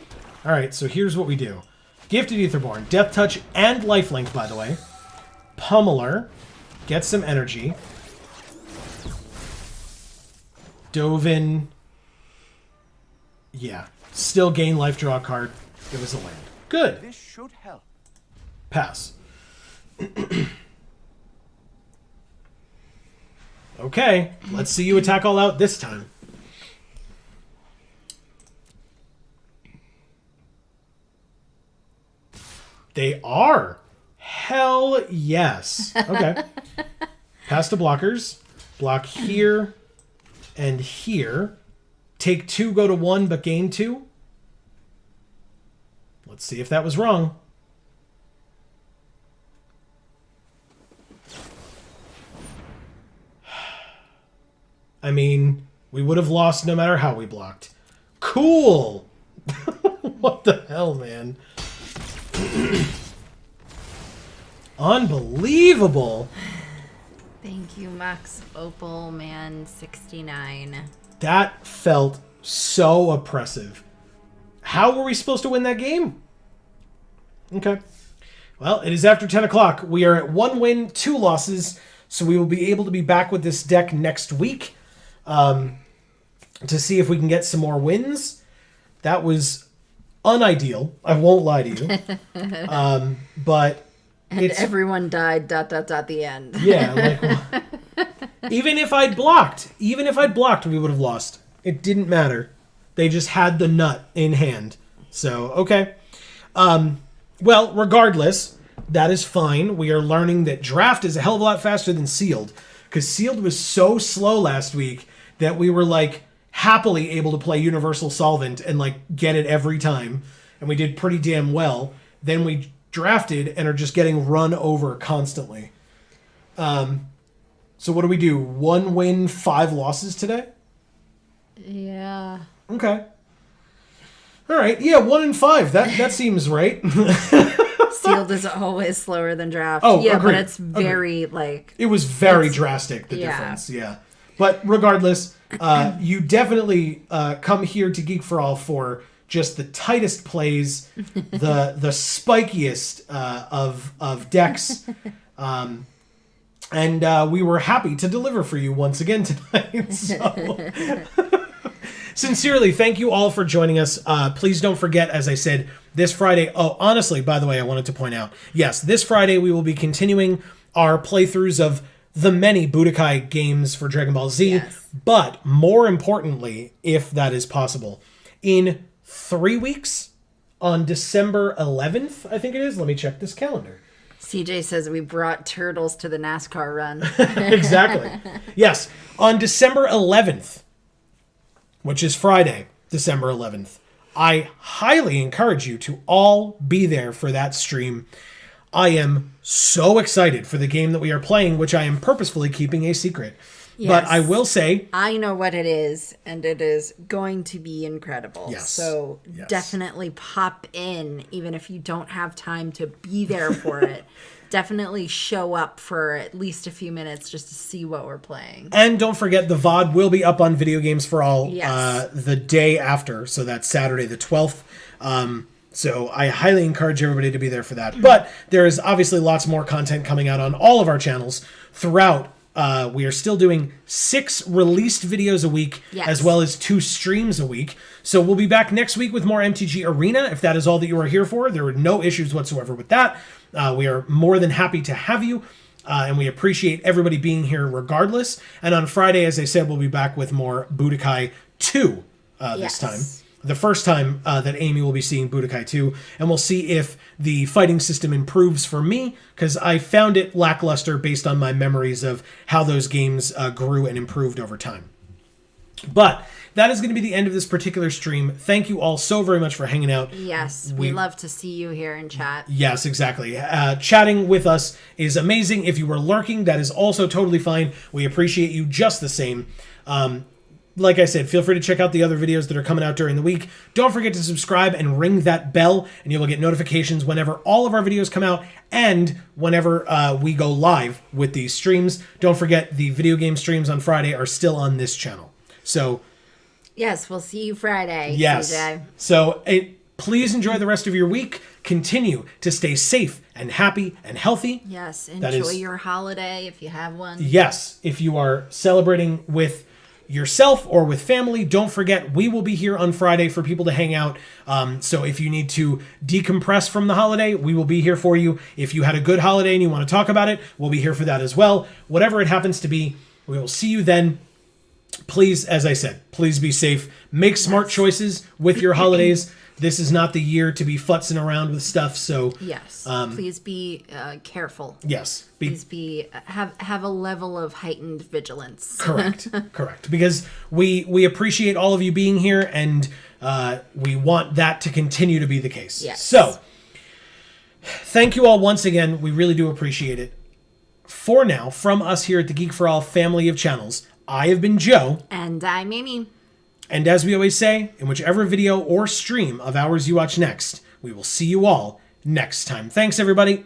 Alright, so here's what we do. Gifted Aetherborn. Death Touch and Lifelink, by the way. Pummeler. Get some energy. Dovin. Yeah. Still gain life, draw a card. It was a land. Good. This should help. Pass. Okay. Let's see you attack all out this time. They are. Hell yes. Okay. Pass to blockers. Block here and here. Take 2, go to 1, but gain 2. Let's see if that was wrong. I mean, we would have lost no matter how we blocked. Cool! What the hell, man? Unbelievable! Thank you, Max Opal Man 69. That felt so oppressive. How were we supposed to win that game? Okay. Well, it is after 10 o'clock. We are at 1 win, 2 losses, so we will be able to be back with this deck next week to see if we can get some more wins. That was unideal. I won't lie to you. But And everyone died, ... the end. Yeah, like... even if I'd blocked, we would have lost. It didn't matter. They just had the nut in hand. So, okay. Well, regardless, that is fine. We are learning that draft is a hell of a lot faster than sealed. Because sealed was so slow last week that we were, like, happily able to play Universal Solvent and, like, get it every time. And we did pretty damn well. Then we drafted and are just getting run over constantly. So what do we do? 1 win, 5 losses today? Yeah. Okay. All right. Yeah, 1 and 5. That seems right. Sealed is always slower than draft. Oh, yeah, agreed. but it's very like it was very drastic, the difference. Yeah. But regardless, you definitely come here to Geek for All for just the tightest plays, the spikiest of decks. And we were happy to deliver for you once again tonight. So, sincerely, thank you all for joining us. Please don't forget, as I said, this Friday... Oh, honestly, by the way, I wanted to point out, yes, this Friday we will be continuing our playthroughs of the many Budokai games for Dragon Ball Z. Yes. But more importantly, if that is possible, in 3 weeks, on December 11th, I think it is. Let me check this calendar. CJ says we brought turtles to the NASCAR run. Exactly. Yes. On December 11th, which is Friday, December 11th, I highly encourage you to all be there for that stream. I am so excited for the game that we are playing, which I am purposefully keeping a secret. Yes. But I will say... I know what it is, and it is going to be incredible. Yes. So definitely pop in, even if you don't have time to be there for it. Definitely show up for at least a few minutes just to see what we're playing. And don't forget, the VOD will be up on Video Games for All Yes. The day after. So that's Saturday the 12th. So I highly encourage everybody to be there for that. But there is obviously lots more content coming out on all of our channels throughout. We are still doing 6 released videos a week, Yes. as well as 2 streams a week. So we'll be back next week with more MTG Arena, if that is all that you are here for. There are no issues whatsoever with that. We are more than happy to have you, and we appreciate everybody being here regardless. And on Friday, as I said, we'll be back with more Budokai 2 this Yes. time. The first time that Amy will be seeing Budokai 2, and we'll see if the fighting system improves for me, because I found it lackluster based on my memories of how those games grew and improved over time. But that is going to be the end of this particular stream. Thank you all so very much for hanging out. Yes, we love to see you here in chat. Yes, exactly. Chatting with us is amazing. If you were lurking, that is also totally fine. We appreciate you just the same. Like I said, feel free to check out the other videos that are coming out during the week. Don't forget to subscribe and ring that bell, and you will get notifications whenever all of our videos come out and whenever we go live with these streams. Don't forget, the video game streams on Friday are still on this channel. So, Yes, we'll see you Friday. yes. CJ. So, please enjoy the rest of your week. Continue to stay safe and happy and healthy. Yes, That enjoy is- your holiday if you have one. Yes, if you are celebrating with yourself or with family, don't forget we will be here on Friday for people to hang out. So if you need to decompress from the holiday, we will be here for you. If you had a good holiday and you want to talk about it, we'll be here for that as well. Whatever it happens to be, we will see you then. Please, as I said, please be safe. Make smart choices with your holidays. This is not the year to be futzing around with stuff. So Yes. Please be careful. yes, Please have a level of heightened vigilance. correct. Because we appreciate all of you being here, and we want that to continue to be the case. Yes. So thank you all once again. We really do appreciate it. For now, from us here at the Geek for All family of channels, I have been Joe. And I'm Amy. And as we always say, in whichever video or stream of ours you watch next, we will see you all next time. Thanks, everybody.